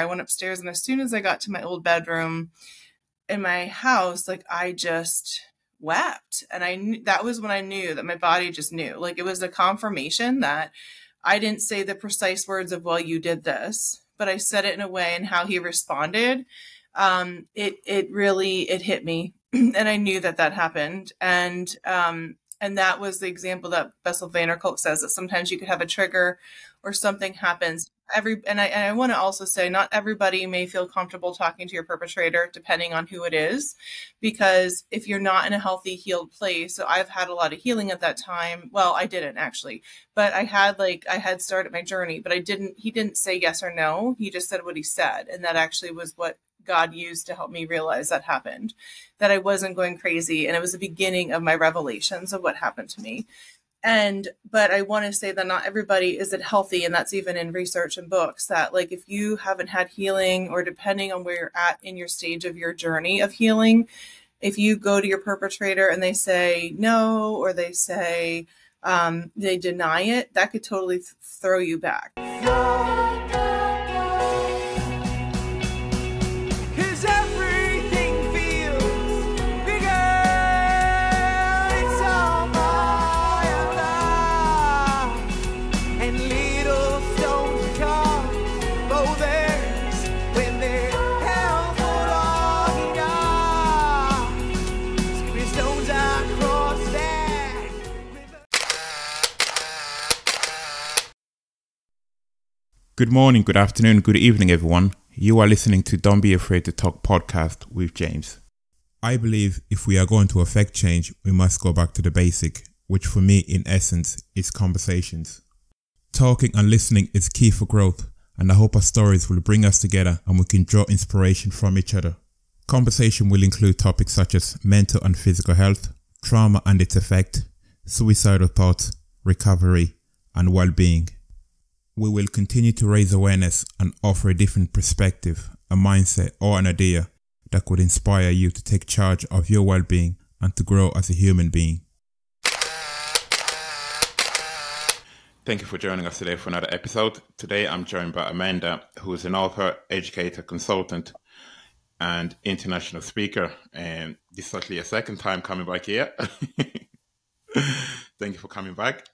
I went upstairs, and as soon as I got to my old bedroom in my house, like I just wept. And I knew, that was when I knew that my body just knew. Like it was a confirmation that I didn't say the precise words of, well, you did this, but I said it in a way, and how he responded. It really hit me. And I knew that happened. And that was the example that Bessel van der Kolk says, that sometimes you could have a trigger or something happens. And I want to also say, not everybody may feel comfortable talking to your perpetrator, depending on who it is, because if you're not in a healthy, healed place. So I've had a lot of healing at that time. Well, I didn't actually, but I had started my journey, but he didn't say yes or no. He just said what he said. And that actually was what God used to help me realize that happened, that I wasn't going crazy. And it was the beginning of my revelations of what happened to me. But I want to say that not everybody is healthy. And that's even in research and books, that like, if you haven't had healing, or depending on where you're at in your stage of your journey of healing, if you go to your perpetrator and they say no, or they say, they deny it, that could totally throw you back. Good morning, good afternoon, good evening, everyone. You are listening to Don't Be Afraid to Talk podcast with James. I believe if we are going to affect change, we must go back to the basic, which for me, in essence, is conversations. Talking and listening is key for growth, and I hope our stories will bring us together and we can draw inspiration from each other. Conversation will include topics such as mental and physical health, trauma and its effect, suicidal thoughts, recovery, and well-being. We will continue to raise awareness and offer a different perspective, a mindset, or an idea that could inspire you to take charge of your well-being and to grow as a human being. Thank you for joining us today for another episode. Today I'm joined by Amanda, who is an author, educator, consultant, and international speaker. And this is actually a second time coming back here. Thank you for coming back.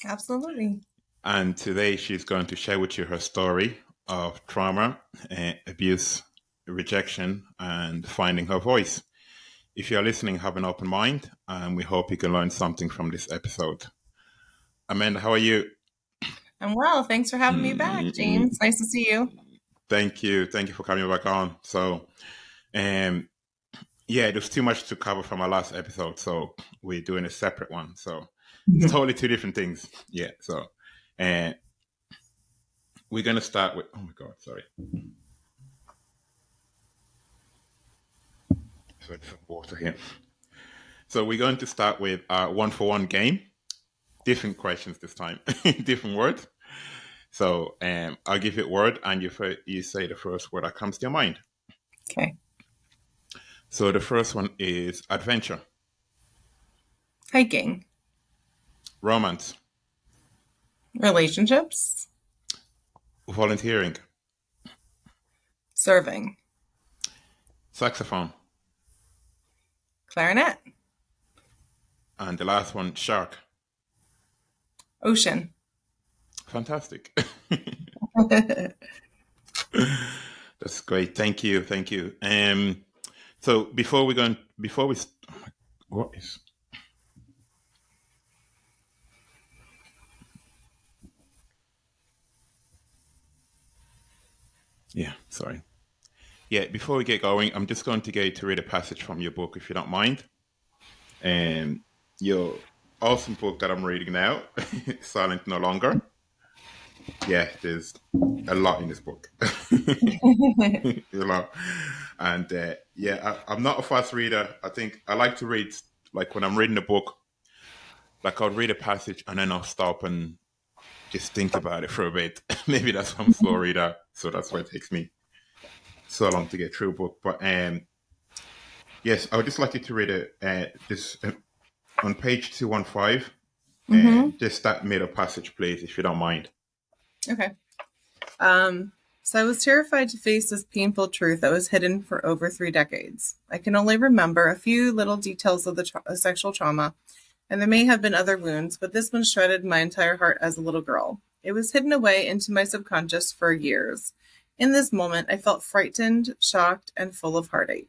Absolutely. And today she's going to share with you her story of trauma, abuse, rejection, and finding her voice. If you're listening, have an open mind, and we hope you can learn something from this episode. Amanda, how are you? I'm well. Thanks for having me back, James. Nice to see you. Thank you. Thank you for coming back on. So, there's too much to cover from our last episode, so we're doing a separate one. So it's totally two different things. Yeah, so... And we're going to start with, oh my God, sorry. Sorry, some water here. So we're going to start with our 1-for-1 game. Different questions this time, different words. So I'll give you a word, and you say the first word that comes to your mind. Okay. So the first one is adventure. Hiking. Romance. Relationships. Volunteering. Serving. Saxophone. Clarinet. And the last one, shark. Ocean. Fantastic. That's great. Thank you. Thank you. So what is... Yeah, sorry. Yeah, before we get going, I'm just going to get you to read a passage from your book, if you don't mind. Your awesome book that I'm reading now, Silent No Longer. Yeah, there's a lot in this book. A lot. And I'm not a fast reader. I think I like to read, like when I'm reading a book, like I'll read a passage and then I'll stop and just think about it for a bit. Maybe that's why I'm a slow reader. So that's why it takes me so long to get through a book. But yes, I would just like you to read this on page 215. Just that middle passage, please, if you don't mind. Okay. So I was terrified to face this painful truth that was hidden for over 3 decades. I can only remember a few little details of the sexual trauma, and there may have been other wounds, but this one shredded my entire heart as a little girl. It was hidden away into my subconscious for years. In this moment, I felt frightened, shocked, and full of heartache.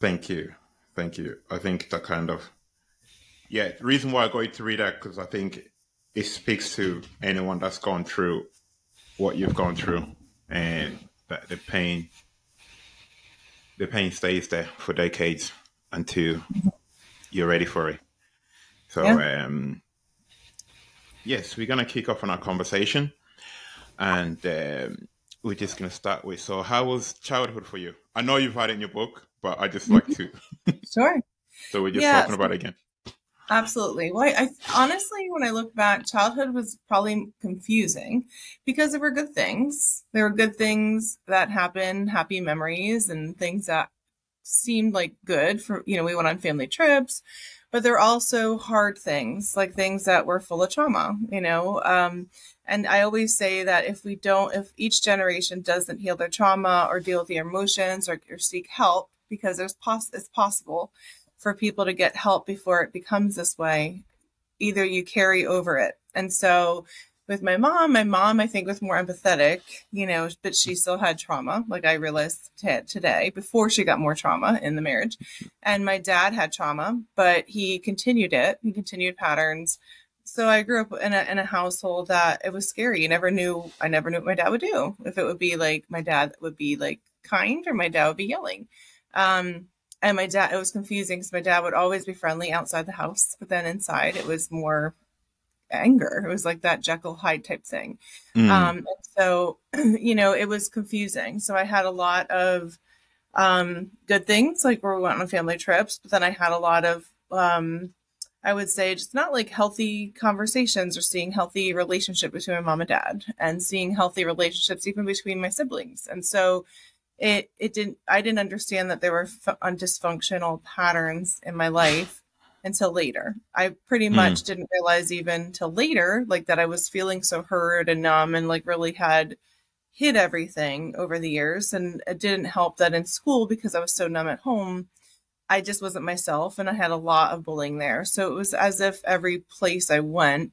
Thank you. Thank you. I think that the reason why I got you to read that, because I think it speaks to anyone that's gone through what you've gone through, and that the pain stays there for decades until you're ready for it. So, yes, we're going to kick off on our conversation, and we're just going to start with, so how was childhood for you? I know you've had it in your book, but I just like to. Sure. So we're just talking about it again. Absolutely. Well, I honestly, when I look back, childhood was probably confusing because there were good things. There were good things that happened, happy memories, and things that seemed like good for, we went on family trips, but there are also hard things, like things that were full of trauma, and I always say that if each generation doesn't heal their trauma or deal with the emotions or seek help, because it's possible for people to get help before it becomes this way, either you carry over it. And so with my mom, I think was more empathetic, but she still had trauma, like I realized today, before she got more trauma in the marriage. And my dad had trauma, but he continued it. He continued patterns. So I grew up in a household that it was scary. I never knew what my dad would do. If it would be like my dad would be like kind, or my dad would be yelling. And my dad, it was confusing because my dad would always be friendly outside the house, but then inside it was more anger. It was like that Jekyll Hyde type thing. And so, it was confusing. So I had a lot of good things, like where we went on family trips, but then I had a lot of, I would say, just not like healthy conversations, or seeing healthy relationship between my mom and dad, and seeing healthy relationships even between my siblings. And so I didn't understand that there were dysfunctional patterns in my life until later. I pretty much didn't realize even till later, like that I was feeling so hurt and numb, and like really had hid everything over the years. And it didn't help that in school, because I was so numb at home, I just wasn't myself, and I had a lot of bullying there. So it was as if every place I went,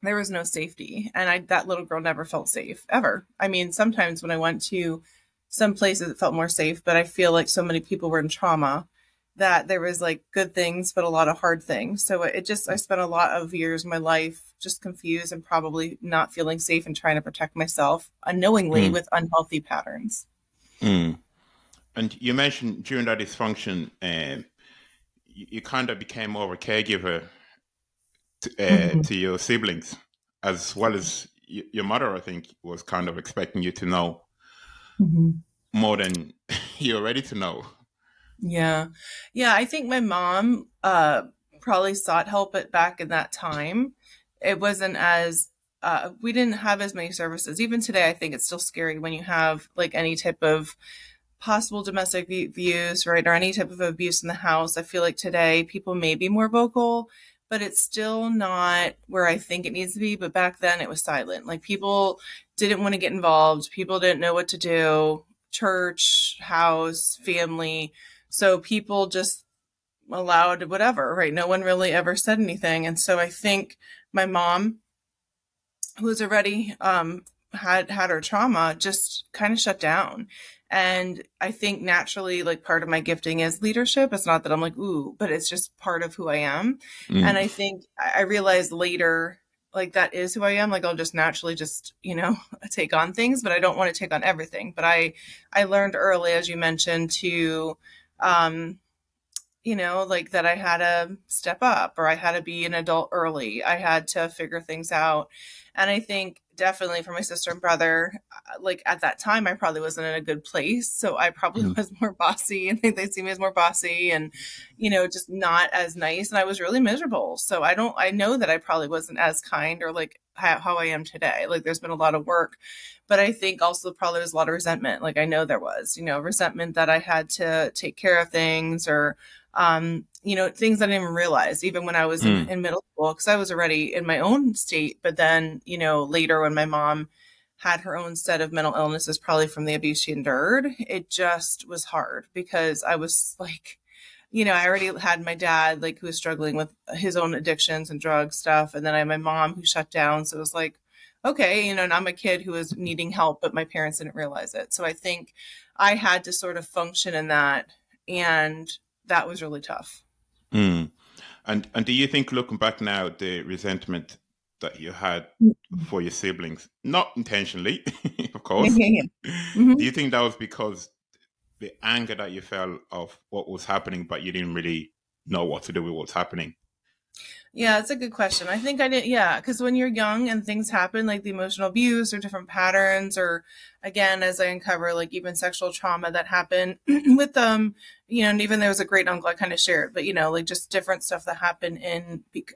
there was no safety. And that little girl never felt safe, ever. I mean, sometimes when I went to some places, it felt more safe, but I feel like so many people were in trauma that there was like good things, but a lot of hard things. So I spent a lot of years of my life just confused and probably not feeling safe and trying to protect myself unknowingly with unhealthy patterns. And you mentioned during that dysfunction, you kind of became more of a caregiver to your siblings, as well as your mother, I think, was kind of expecting you to know more than you're ready to know. Yeah. I think my mom probably sought help back in that time. It wasn't as, we didn't have as many services. Even today, I think it's still scary when you have like any type of possible domestic abuse, right? Or any type of abuse in the house. I feel like today people may be more vocal, but it's still not where I think it needs to be. But back then it was silent. Like people didn't want to get involved. People didn't know what to do. Church, house, family. So people just allowed whatever, right? No one really ever said anything. And so I think my mom, who was already had her trauma, just kind of shut down. And I think naturally, like part of my gifting is leadership. It's not that I'm like, ooh, but it's just part of who I am. And I think I realized later, like that is who I am. Like I'll just naturally take on things, but I don't want to take on everything. But I learned early, as you mentioned, to, like that I had to step up, or I had to be an adult early. I had to figure things out. And I think definitely for my sister and brother, like at that time, I probably wasn't in a good place. So I probably was more bossy, and they see me as more bossy and, just not as nice. And I was really miserable. So I know that I probably wasn't as kind or like how I am today. Like there's been a lot of work, but I think also probably there's a lot of resentment. Like I know there was, resentment that I had to take care of things, or, things I didn't even realize, even when I was in middle school, because I was already in my own state. But then, later when my mom had her own set of mental illnesses, probably from the abuse she endured. It just was hard because I was like, I already had my dad, like, who was struggling with his own addictions and drug stuff. And then I had my mom who shut down. So it was like, okay, and I'm a kid who was needing help, but my parents didn't realize it. So I think I had to sort of function in that. And that was really tough. Mm. And do you think, looking back now, the resentment that you had for your siblings, not intentionally, of course, Mm-hmm. do you think that was because the anger that you felt of what was happening, but you didn't really know what to do with what's happening? Yeah, it's a good question. I think I did. Yeah. Because when you're young and things happen, like the emotional abuse or different patterns, or again, as I uncover, like even sexual trauma that happened with them, and even there was a great uncle I kind of shared, but, like just different stuff that happened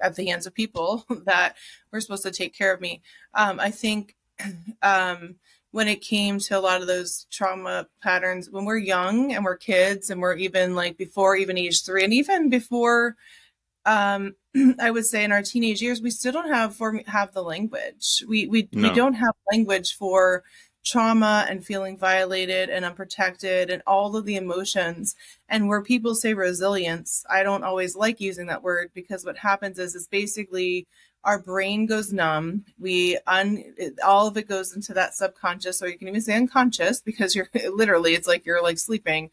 at the hands of people that were supposed to take care of me. I think, when it came to a lot of those trauma patterns, when we're young and we're kids and we're even like before even age 3 and even before, I would say in our teenage years, we still don't have the language. We don't have language for trauma and feeling violated and unprotected and all of the emotions. And where people say resilience, I don't always like using that word, because what happens is basically our brain goes numb. All of it goes into that subconscious, or you can even say unconscious, because you're literally, it's like you're like sleeping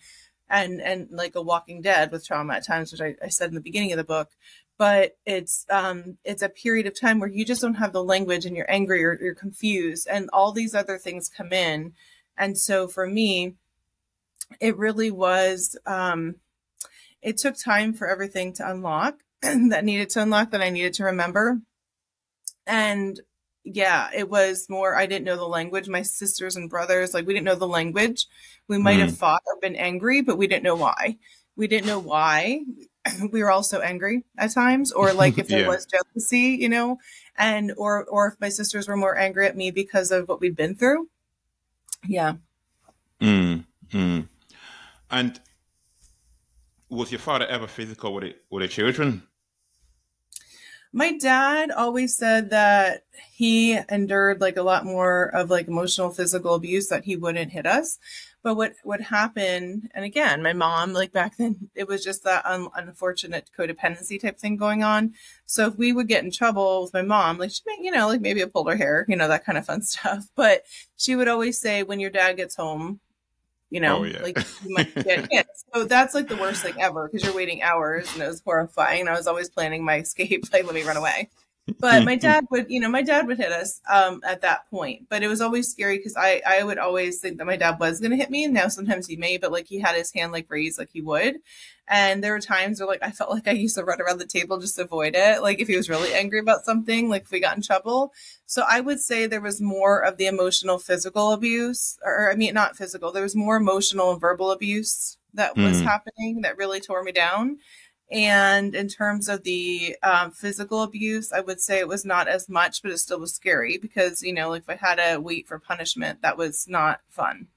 and like a walking dead with trauma at times, which I said in the beginning of the book. But it's a period of time where you just don't have the language, and you're angry or you're confused, and all these other things come in. And so for me, it really was, it took time for everything to unlock that needed to unlock, that I needed to remember. And yeah, it was more, I didn't know the language. My sisters and brothers, like, we didn't know the language. We might have fought or been angry, but we didn't know why. We didn't know why. We were also angry at times, or like if there was jealousy, and or if my sisters were more angry at me because of what we'd been through. Yeah. And was your father ever physical with the children? My dad always said that he endured like a lot more of like emotional, physical abuse, that he wouldn't hit us. But what happened, and again, my mom, like back then, it was just that unfortunate codependency type thing going on. So if we would get in trouble with my mom, like, she may, like maybe I pulled her hair, that kind of fun stuff. But she would always say, when your dad gets home, like, you might get hit. So that's like the worst thing ever, because you're waiting hours, and it was horrifying. I was always planning my escape, like, let me run away. But my dad would hit us at that point. But it was always scary, because I would always think that my dad was going to hit me. Now sometimes he may, but like, he had his hand like raised like he would. And there were times where like I felt like I used to run around the table just to avoid it. Like if he was really angry about something, like if we got in trouble. So I would say there was more of the emotional, physical abuse, or I mean, not physical. There was more emotional and verbal abuse that was happening that really tore me down. And in terms of the physical abuse, I would say it was not as much, but it still was scary, because, like if I had to wait for punishment, that was not fun.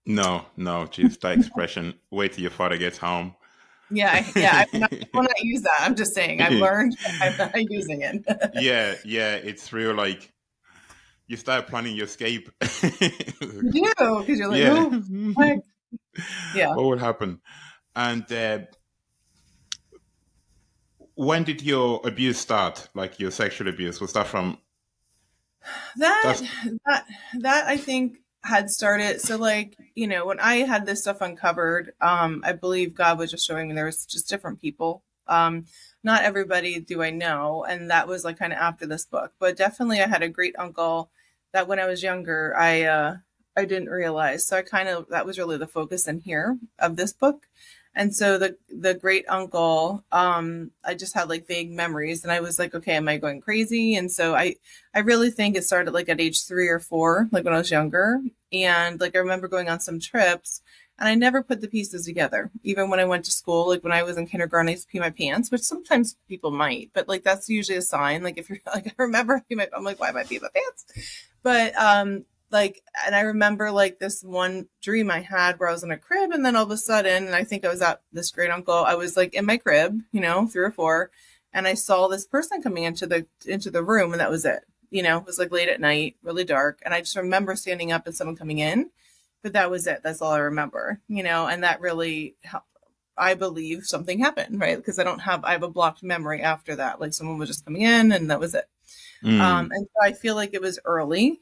No, geez, that expression, wait till your father gets home. Yeah, I will not use that. I'm just saying, I've learned, I'm not using it. Yeah, it's real, like, you start planning your escape. You do, because you're like, oh, what? Yeah. What would happen? And when did your abuse start? Like your sexual abuse? Was that from that I think had started. So like, when I had this stuff uncovered, I believe God was just showing me there was just different people. Not everybody do I know. And that was like kind of after this book, but definitely I had a great uncle that when I was younger, I didn't realize. So that was really the focus in here of this book. And so the great uncle, I just had like vague memories, and I was like, okay, am I going crazy? And so I really think it started like at age 3 or 4, like when I was younger. And like, I remember going on some trips, and I never put the pieces together. Even when I went to school, like when I was in kindergarten, I used to pee my pants, which sometimes people might, but like, that's usually a sign. Like if you're like, I remember, I'm like, why am I peeing my pants? But, and I remember like this one dream I had where I was in a crib, and then all of a sudden, and I think I was at this great uncle, I was like in my crib, 3 or 4, and I saw this person coming into the room, and that was it. It was like late at night, really dark. And I just remember standing up and someone coming in, but that was it. That's all I remember, and that really helped. I believe something happened, right? Because I have a blocked memory after that. Like someone was just coming in and that was it. And so I feel like it was early,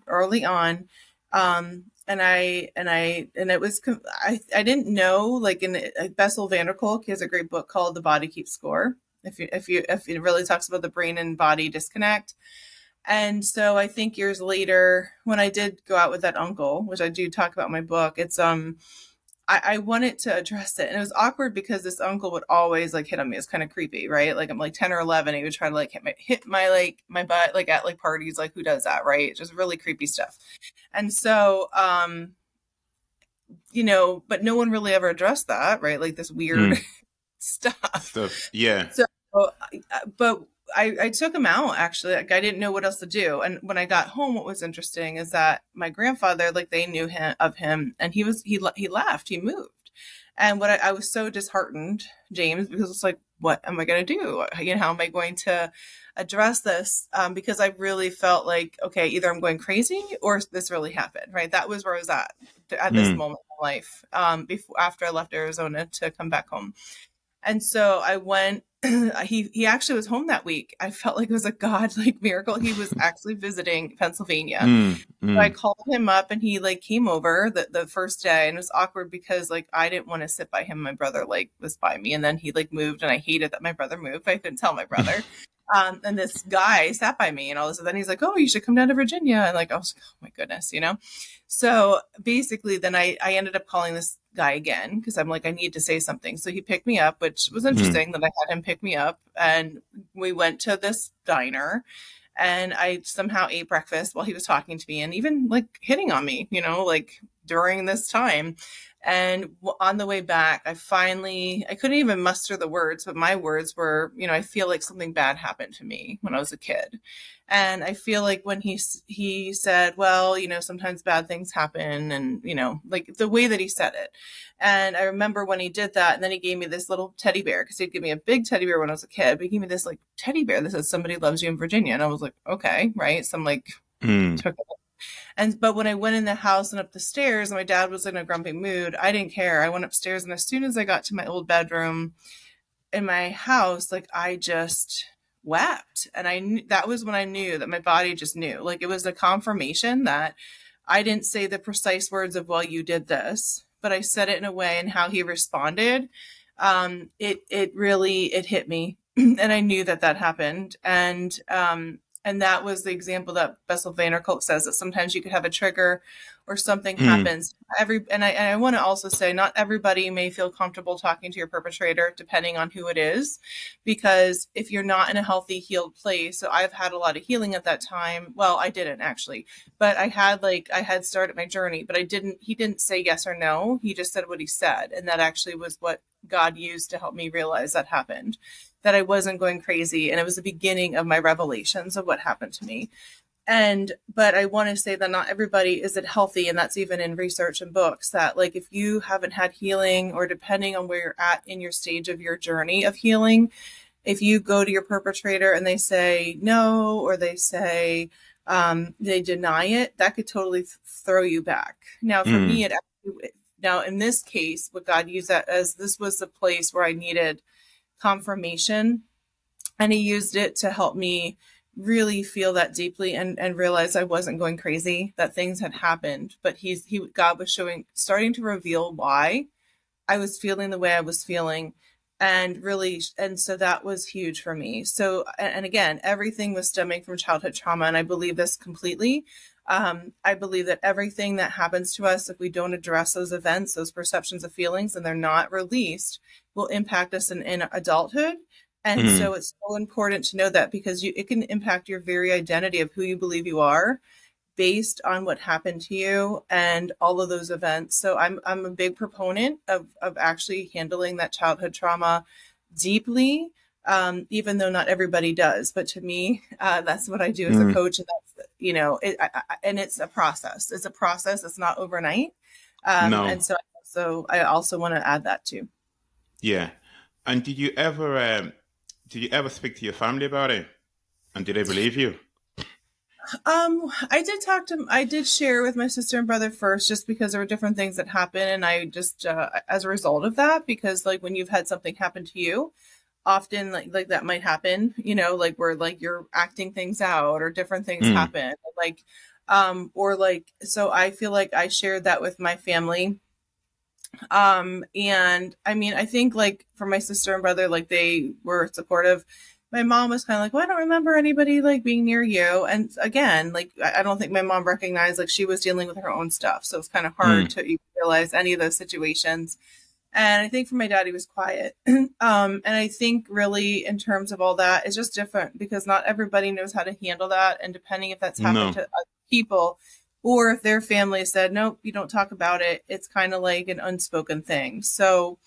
early on. And it was, I didn't know, like Bessel van der Kolk, he has a great book called The Body Keeps Score. If it really talks about the brain and body disconnect. And so I think years later, when I did go out with that uncle, which I do talk about in my book, it's, I wanted to address it. And it was awkward because this uncle would always like hit on me. It's kind of creepy, right? Like I'm like 10 or 11. He would try to like hit my butt, like at like parties, like who does that? Right. Just really creepy stuff. And so, but no one really ever addressed that, right? Like this weird stuff. Yeah. So, but I took him out actually. Like I didn't know what else to do. And when I got home, what was interesting is that my grandfather, like they knew of him, and he left, he moved. And I was so disheartened, James, because it's like, what am I going to do? How am I going to address this? Because I really felt like, okay, either I'm going crazy or this really happened, right? That was where I was at this moment in life, after I left Arizona to come back home. And so I went, he actually was home that week. I felt like it was a God like miracle. He was actually visiting Pennsylvania. So I called him up and he like came over the first day, and it was awkward because like I didn't want to sit by him. My brother like was by me, and then he like moved, and I hated that my brother moved. I couldn't tell my brother. And this guy sat by me, and all of a sudden he's like, "Oh, you should come down to Virginia." And like, I was like, "Oh my goodness," So basically then I ended up calling this guy again because I'm like, I need to say something. So he picked me up, which was interesting that I had him pick me up, and we went to this diner, and I somehow ate breakfast while he was talking to me and even like hitting on me, like during this time. And on the way back, I couldn't even muster the words, but my words were, I feel like something bad happened to me when I was a kid. And I feel like when he said, well, sometimes bad things happen, and, like the way that he said it. And I remember when he did that, and then he gave me this little teddy bear, because he'd give me a big teddy bear when I was a kid, but he gave me this like teddy bear that says somebody loves you in Virginia. And I was like, okay, right. So I'm like, took it. But when I went in the house and up the stairs, and my dad was in a grumpy mood, I didn't care. I went upstairs, and as soon as I got to my old bedroom in my house, like I just wept. And that was when I knew that my body just knew. Like it was a confirmation that I didn't say the precise words of, well, you did this, but I said it in a way, and how he responded. It really hit me. And I knew that happened. And that was the example that Bessel van der Kolk says, that sometimes you could have a trigger or something happens. And I want to also say, not everybody may feel comfortable talking to your perpetrator, depending on who it is, because if you're not in a healthy, healed place. So I've had a lot of healing at that time. Well, I didn't actually, but I had started my journey, but he didn't say yes or no. He just said what he said. And that actually was what God used to help me realize that happened, that I wasn't going crazy. And it was the beginning of my revelations of what happened to me. But I want to say that not everybody is healthy. And that's even in research and books, that like, if you haven't had healing, or depending on where you're at in your stage of your journey of healing, if you go to your perpetrator and they say no, or they say, they deny it, that could totally throw you back. Now, for me, now in this case, what God used that as, this was the place where I needed confirmation, and he used it to help me really feel that deeply and realize I wasn't going crazy, that things had happened, but God was starting to reveal why I was feeling the way I was feeling, and so that was huge for me. So, and again, everything was stemming from childhood trauma, and I believe this completely. I believe that everything that happens to us, if we don't address those events, those perceptions of feelings, and they're not released, will impact us in adulthood. And so it's so important to know that, because it can impact your very identity of who you believe you are based on what happened to you and all of those events. So I'm a big proponent of actually handling that childhood trauma deeply, even though not everybody does. But to me, that's what I do as a coach. And that's, and it's a process. It's a process. It's not overnight. No. And so I also want to add that too. Yeah. And did you ever speak to your family about it? And did they believe you? I did share with my sister and brother first, just because there were different things that happened. And I just, as a result of that, because like when you've had something happen to you, often like that might happen, like where like you're acting things out or different things Mm. happen. Like, or like, so I feel like I shared that with my family. And I mean, I think like for my sister and brother, like they were supportive. My mom was kind of like, well, I don't remember anybody like being near you. And again, like, I don't think my mom recognized like she was dealing with her own stuff. So it's kind of hard Mm. to even realize any of those situations. And I think for my dad, he was quiet. And I think really in terms of all that, it's just different because not everybody knows how to handle that. And depending if that's happened No. to other people or if their family said, nope, you don't talk about it, it's kind of like an unspoken thing. So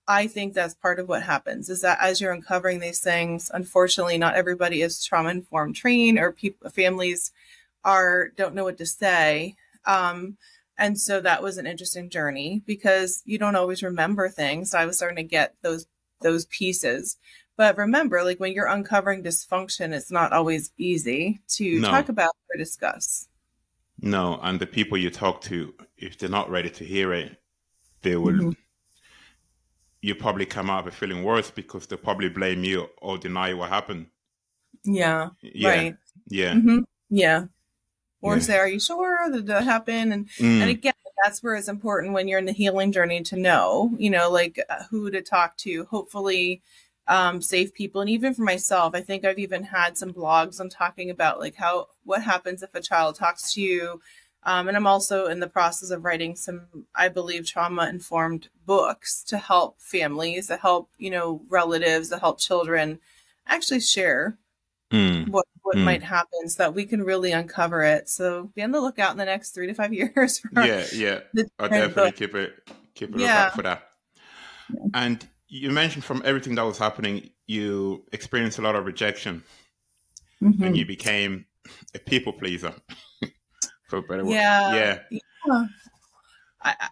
I think that's part of what happens is that as you're uncovering these things, unfortunately, not everybody is trauma informed trained or people, families don't know what to say. And so that was an interesting journey because you don't always remember things. So I was starting to get those pieces. But remember, like when you're uncovering dysfunction, it's not always easy to talk No. about or discuss. No. And the people you talk to, if they're not ready to hear it, they will. Mm-hmm. You probably come out of it feeling worse because they'll probably blame you or deny what happened. Yeah, Yeah. right. Yeah. Mm-hmm. Yeah. Or Yeah. say, are you sure that that happened? And Mm. again, that's where it's important when you're in the healing journey to know, like who to talk to, hopefully safe people. And even for myself, I think I've even had some blogs on talking about like what happens if a child talks to you. And I'm also in the process of writing some, I believe, trauma informed books to help families, to help, relatives, to help children actually share Mm. what might Mm. happen so that we can really uncover it. So be on the lookout in the next 3 to 5 years for Yeah. Yeah. the I'll different definitely book. keep a Yeah. lookout for that. And you mentioned from everything that was happening, you experienced a lot of rejection and you Hmm. became a people pleaser, for a better word. Yeah. Yeah. Yeah.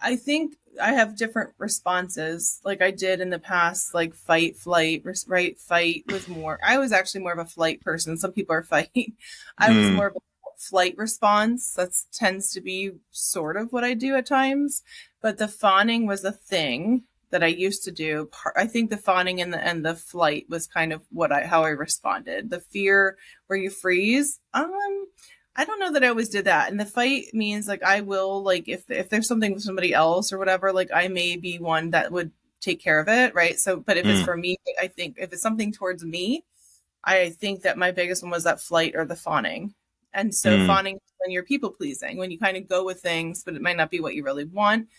I think I have different responses like I did in the past, like fight, flight, right? Fight was more, I was actually more of a flight person. Some people are fight. I was more Mm. of a flight response. That tends to be sort of what I do at times. But the fawning was a thing that I used to do. I think the fawning and the flight was kind of how I responded. The fear where you freeze. I don't know that I always did that. And the fight means like I will like if there's something with somebody else or whatever, like I may be one that would take care of it, right? So, but if it's Mm. for me, I think if it's something towards me, I think that my biggest one was that flight or the fawning. And so Mm. fawning is when you're people pleasing, when you kind of go with things, but it might not be what you really want.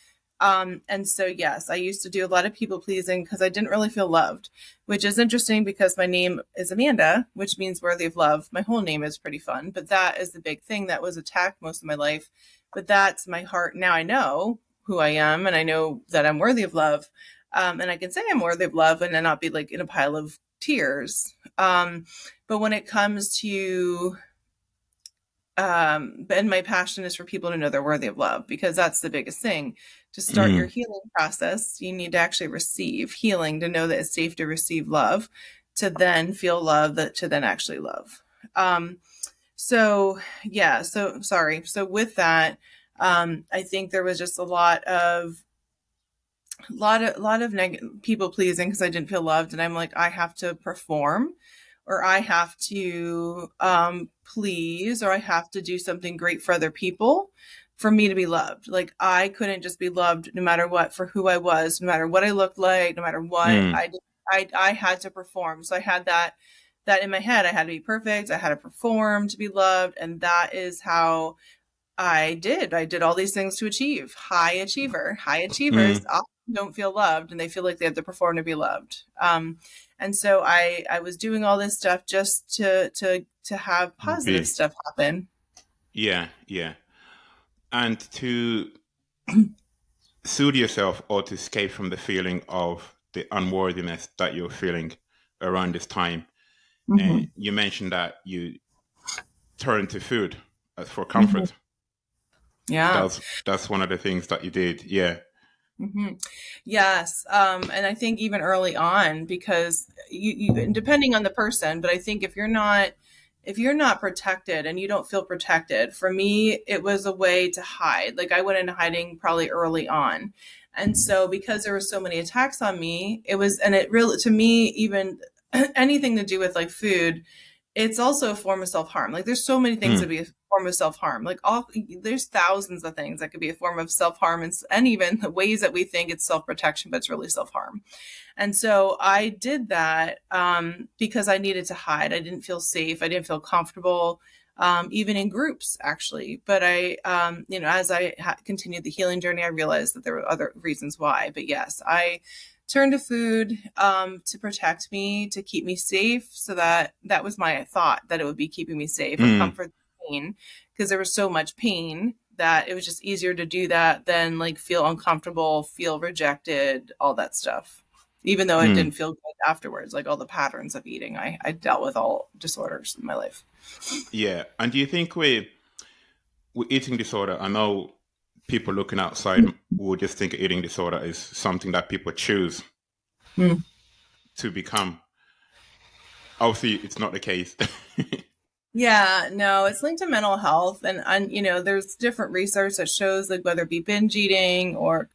And so, yes, I used to do a lot of people pleasing because I didn't really feel loved, which is interesting because my name is Amanda, which means worthy of love. My whole name is pretty fun, but that is the big thing that was attacked most of my life. But that's my heart. Now I know who I am and I know that I'm worthy of love. And I can say I'm worthy of love and then not be like in a pile of tears. But when it comes to and my passion is for people to know they're worthy of love because that's the biggest thing. To start your Mm. healing process, you need to actually receive healing to know that it's safe to receive love, to then feel love, that to then actually love. So yeah, so sorry. So with that, I think there was just a lot of people pleasing because I didn't feel loved, and I'm like, I have to perform, or I have to please, or I have to do something great for other people for me to be loved. Like I couldn't just be loved no matter what for who I was, no matter what I looked like, no matter what Mm. I did. I had to perform. So I had that in my head. I had to be perfect. I had to perform to be loved, and that is how I did. I did all these things to achieve. High achiever. High achievers Mm. often don't feel loved and they feel like they have to perform to be loved. And so I was doing all this stuff just to have positive Be. stuff happen. Yeah. Yeah. And to soothe yourself or to escape from the feeling of the unworthiness that you're feeling around this time. Mm-hmm. You mentioned that you turn to food as for Mm-hmm. comfort. Yeah. That's one of the things that you did. Yeah. Mm-hmm. Yes. And I think even early on, because you, and depending on the person, but I think if you're not if you're not protected and you don't feel protected, for me, it was a way to hide. Like I went into hiding probably early on. And so because there were so many attacks on me, it was, and it really, to me, even anything to do with like food, it's also a form of self-harm. Like there's so many things that be a form of self-harm. Like there's thousands of things that could be a form of self-harm, and even the ways that we think it's self-protection, but it's really self-harm. And so I did that because I needed to hide. I didn't feel safe. I didn't feel comfortable, even in groups, actually. But I, as I continued the healing journey, I realized that there were other reasons why. But yes, I turned to food to protect me, to keep me safe. So that was my thought, that it would be keeping me safe or comfort the pain, because there was so much pain that it was just easier to do that than like feel uncomfortable, feel rejected, all that stuff. Even though it didn't feel good afterwards, like all the patterns of eating, I dealt with all disorders in my life. Yeah. And do you think with eating disorder, I know people looking outside will just think eating disorder is something that people choose to become. Obviously, it's not the case. Yeah, no, it's linked to mental health. And there's different research that shows like whether it be binge eating or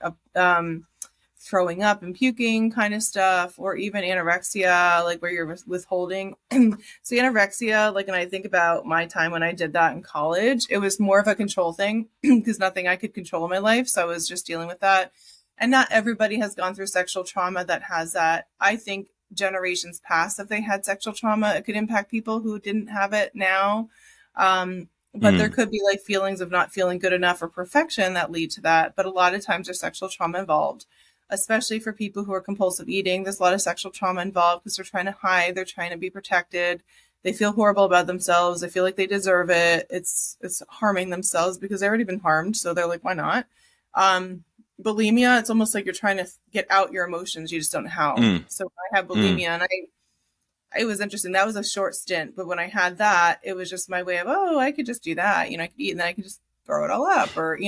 throwing up and puking kind of stuff, or even anorexia, like where you're withholding. So anorexia, like when I think about my time when I did that in college, it was more of a control thing because nothing I could control in my life. So I was just dealing with that. And not everybody has gone through sexual trauma that has that. I think generations past, if they had sexual trauma, it could impact people who didn't have it now. But there could be like feelings of not feeling good enough or perfection that lead to that. But a lot of times there's sexual trauma involved, especially for people who are compulsive eating. There's a lot of sexual trauma involved because they're trying to hide. They're trying to be protected. They feel horrible about themselves. They feel like they deserve it. It's harming themselves because they've already been harmed. So they're like, why not? Bulimia, it's almost like you're trying to get out your emotions. You just don't know how. So when I have bulimia, and it was interesting. That was a short stint. But when I had that, it was just my way of, I could just do that. I could eat and then I could just throw it all up, or,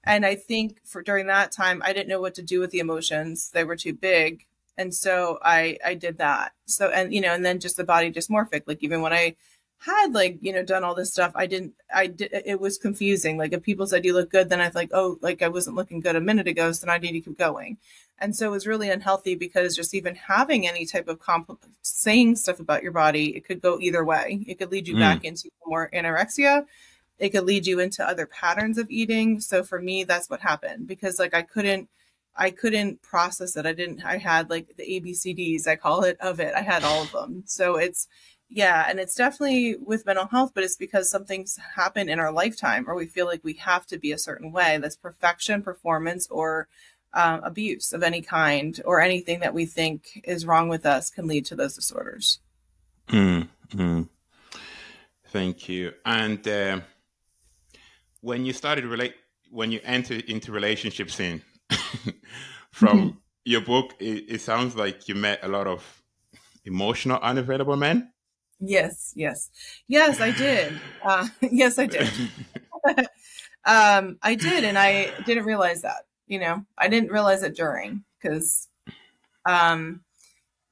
and I think during that time, I didn't know what to do with the emotions. They were too big. And so I did that. So, and then just the body dysmorphic, like even when I had done all this stuff, it was confusing. Like if people said you look good, then I was like, I wasn't looking good a minute ago. So now I need to keep going. And so it was really unhealthy because just even having any type of saying stuff about your body, it could go either way. It could lead you back into more anorexia. It could lead you into other patterns of eating. So for me, that's what happened, because like I couldn't process it. I had like the ABCDs, I call it, of it. I had all of them. So and it's definitely with mental health, but it's because something's happened in our lifetime, or we feel like we have to be a certain way. That's perfection, performance, or abuse of any kind, or anything that we think is wrong with us can lead to those disorders. Thank you. And when you entered into relationships from your book, it sounds like you met a lot of emotional, unavailable men. Yes, I did. Yes, I did. I did. And I didn't realize that, I didn't realize it during, because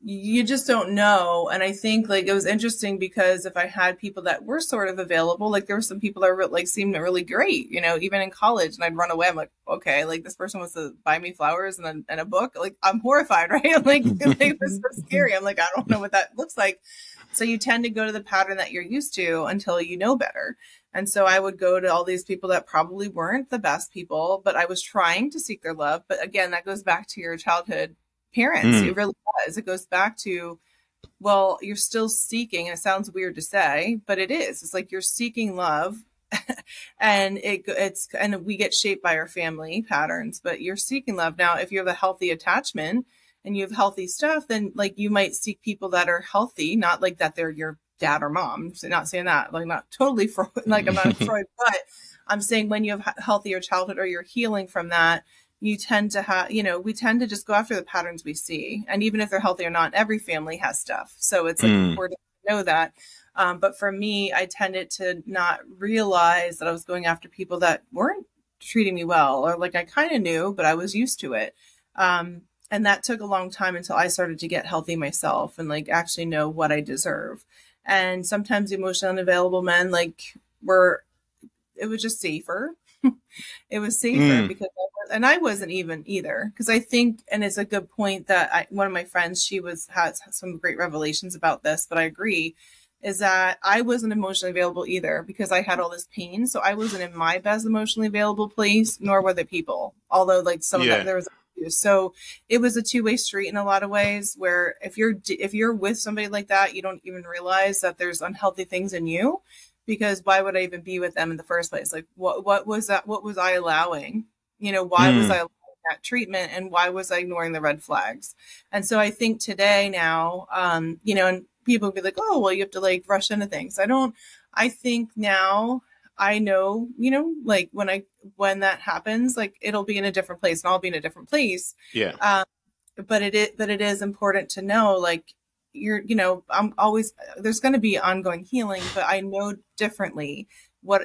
you just don't know. And I think like it was interesting because if I had people that were sort of available, like there were some people that seemed really great, even in college, and I'd run away. I'm like, okay, like this person wants to buy me flowers and a book. Like I'm horrified, right? It was so scary. I'm like, I don't know what that looks like. So you tend to go to the pattern that you're used to until you know better. And so I would go to all these people that probably weren't the best people, but I was trying to seek their love. But again, that goes back to your childhood parents. It really does. It goes back to, well, you're still seeking, and it sounds weird to say, but it is. It's like you're seeking love and and we get shaped by our family patterns, but you're seeking love. Now, if you have a healthy attachment and you have healthy stuff, then like you might seek people that are healthy, not like that they're your dad or mom. So not saying that, like not totally Freud, like I'm not Freud, but I'm saying when you have healthier childhood or you're healing from that, you tend to have, we tend to just go after the patterns we see. And even if they're healthy or not, every family has stuff. So it's like important to know that. But for me, I tended to not realize that I was going after people that weren't treating me well, or like I kind of knew, but I was used to it. And that took a long time until I started to get healthy myself and like actually know what I deserve. And sometimes emotionally unavailable men, like, were, it was just safer. It was safer because I wasn't even either. Because I think, and it's a good point that one of my friends, she has some great revelations about this, but I agree, is that I wasn't emotionally available either because I had all this pain. So I wasn't in my best emotionally available place, nor were the people. Although, like, some of that there was abuse. So it was a two-way street in a lot of ways, where if you're with somebody like that, you don't even realize that there's unhealthy things in you. Because why would I even be with them in the first place? Like, what was that? What was I allowing? Why was I allowing that treatment, and why was I ignoring the red flags? And so I think today now, and people be like, oh, well, you have to like rush into things. I think now I know, like when that happens, like it'll be in a different place and I'll be in a different place. Yeah. But it is important to know, like, I'm always, there's going to be ongoing healing, but I know differently what,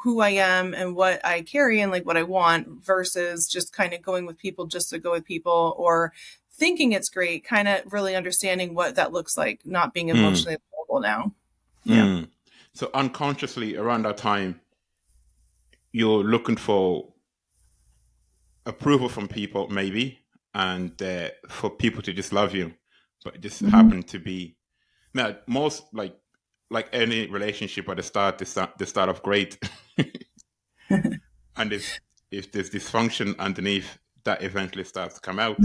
who I am and what I carry and like what I want, versus just kind of going with people just to go with people, or thinking it's great, kind of really understanding what that looks like, not being emotionally available now. Yeah. So unconsciously around that time, you're looking for approval from people, maybe, and for people to just love you. But it just happened to be, now, most like any relationship at the start, they start off great. And if there's dysfunction underneath, that eventually starts to come out.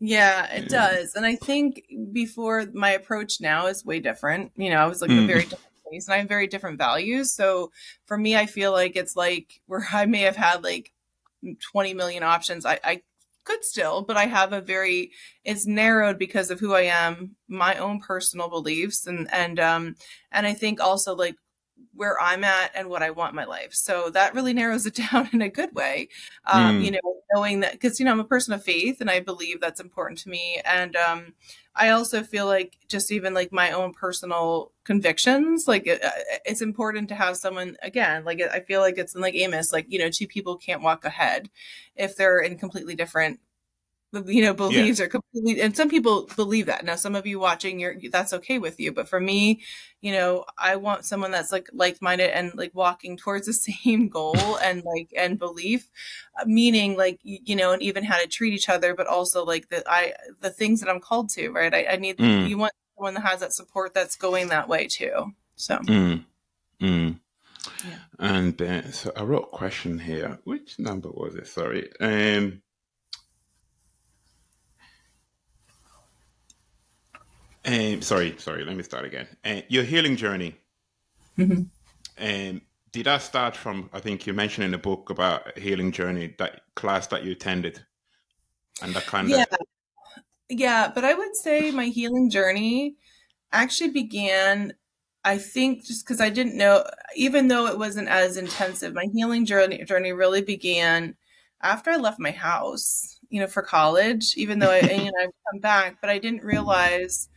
Yeah, it does. And I think before, my approach now is way different. I was like a very different place, and I have very different values. So for me, I feel like it's like where I may have had like 20 million options. I could still, but I have it's narrowed because of who I am, my own personal beliefs, and I think also like where I'm at and what I want in my life. So that really narrows it down in a good way. Knowing that, because, I'm a person of faith and I believe that's important to me. And I also feel like just even like my own personal convictions, like it's important to have someone, again, like I feel like it's like Amos, like, two people can't walk ahead if they're in completely different beliefs, are completely, and some people believe that. Now, some of you watching, that's okay with you, but for me, I want someone that's like-minded and like walking towards the same goal and and belief, meaning like, and even how to treat each other, but also like the things that I'm called to, right? I need, you want someone that has that support that's going that way too. So. Yeah. And so I wrote a question here. Which number was it? Sorry. Sorry. Let me start again. Your healing journey. Did that start from? I think you mentioned in the book about a healing journey, that class that you attended, and that kind of. Yeah, but I would say my healing journey actually began, I think, just because I didn't know, even though it wasn't as intensive, my healing journey really began after I left my house, for college. Even though I've come back, but I didn't realize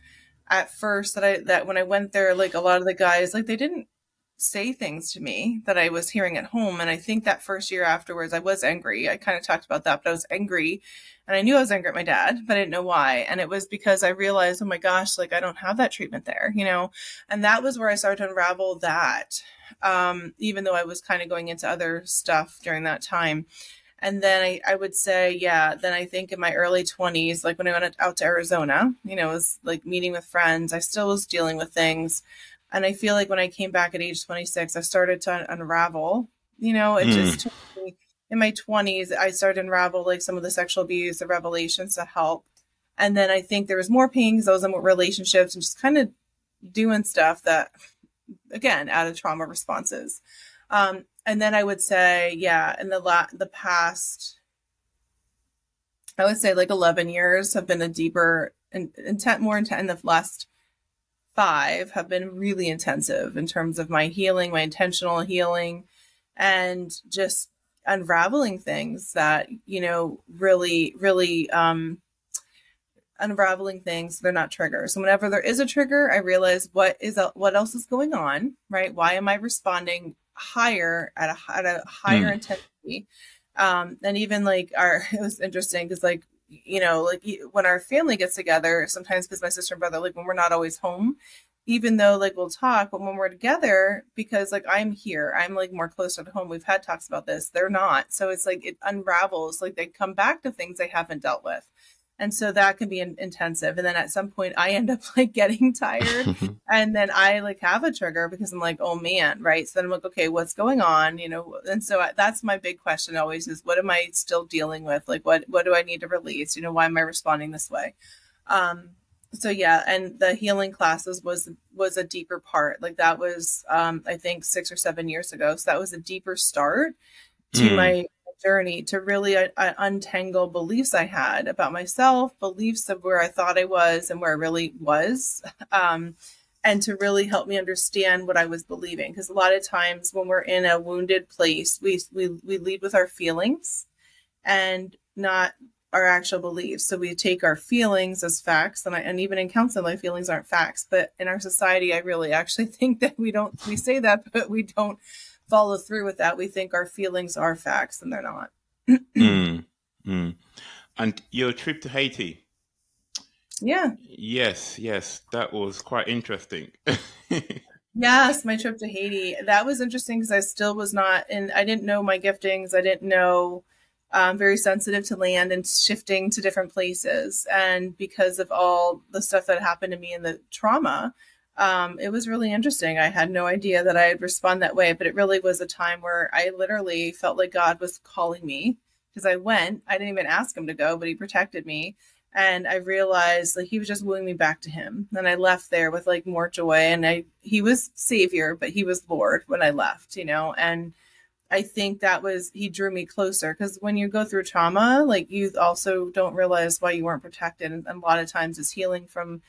at first that when I went there, like a lot of the guys, like they didn't say things to me that I was hearing at home. And I think that first year afterwards, I was angry. I kind of talked about that, but I was angry, and I knew I was angry at my dad, but I didn't know why. And it was because I realized, oh my gosh, like I don't have that treatment there, and that was where I started to unravel that. Even though I was kind of going into other stuff during that time. And then I would say, then I think in my early 20s, like when I went out to Arizona, it was like meeting with friends, I still was dealing with things. And I feel like when I came back at age 26, I started to unravel, it just took me, in my 20s, I started to unravel like some of the sexual abuse, the revelations to help. And then I think there was more pain because I was in relationships and just kind of doing stuff that, again, added trauma responses. And then I would say, in the past, I would say like 11 years have been a deeper and more intense. In the last 5 have been really intensive in terms of my healing, my intentional healing, and just unraveling things that, really, really, unraveling things. They're not triggers. So whenever there is a trigger, I realize what else is going on, right? Why am I responding higher at a higher intensity? And even like it was interesting because like, when our family gets together, sometimes because my sister and brother, like when we're not always home, even though like we'll talk, but when we're together, because like I'm here, I'm like more closer to home. We've had talks about this. They're not. So it's like it unravels, like they come back to things they haven't dealt with. And so that can be intensive. And then at some point I end up like getting tired and then I like have a trigger because I'm like, oh man. Right. So then I'm like, okay, what's going on? You know? And so that's my big question always is what am I still dealing with? Like, what do I need to release? You know, why am I responding this way? Um, so yeah, and the healing classes was a deeper part. Like that was I think 6 or 7 years ago. So that was a deeper start to my journey to really untangle beliefs I had about myself, beliefs of where I thought I was and where I really was. And to really help me understand what I was believing. Because a lot of times when we're in a wounded place, we lead with our feelings and not our actual beliefs. So we take our feelings as facts, and even in counseling, my feelings aren't facts. But in our society, I really actually think that we say that, but we don't follow through with that. We think our feelings are facts, and they're not. And your trip to Haiti? Yeah. Yes, that was quite interesting. Yes, my trip to Haiti. That was interesting because I still was not, and I didn't know my giftings. I didn't know. Very sensitive to land and shifting to different places. And because of all the stuff that happened to me and the trauma, it was really interesting. I had no idea that I'd respond that way, but it really was a time where I literally felt like God was calling me because I didn't even ask him to go, but he protected me. And I realized like he was just wooing me back to him. And I left there with like more joy, and he was savior, but he was Lord when I left, you know, and I think he drew me closer because when you go through trauma, like you also don't realize why you weren't protected. And a lot of times it's healing from,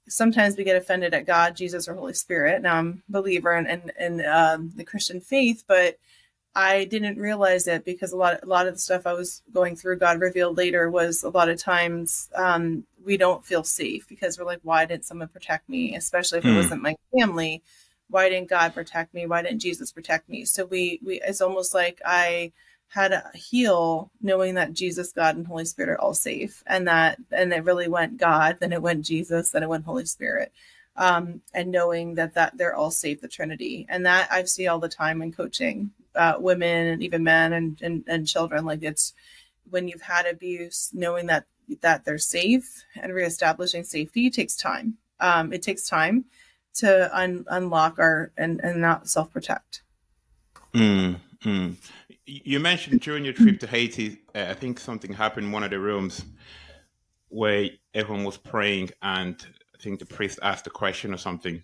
sometimes we get offended at God, Jesus, or Holy Spirit. Now I'm a believer in the Christian faith, but I didn't realize it because a lot of the stuff I was going through, God revealed later, was a lot of times we don't feel safe because we're like, why didn't someone protect me? Especially if it wasn't my family. Why didn't God protect me? Why didn't Jesus protect me? So it's almost like I had to heal knowing that Jesus, God, and Holy Spirit are all safe. And it really went God, then it went Jesus, then it went Holy Spirit. And knowing that they're all safe, the Trinity. And that I see all the time in coaching women and even men and children. Like it's when you've had abuse, knowing that they're safe and reestablishing safety takes time. It takes time to unlock and not self-protect. You mentioned during your trip to Haiti, I think something happened in one of the rooms where everyone was praying, and I think the priest asked a question or something.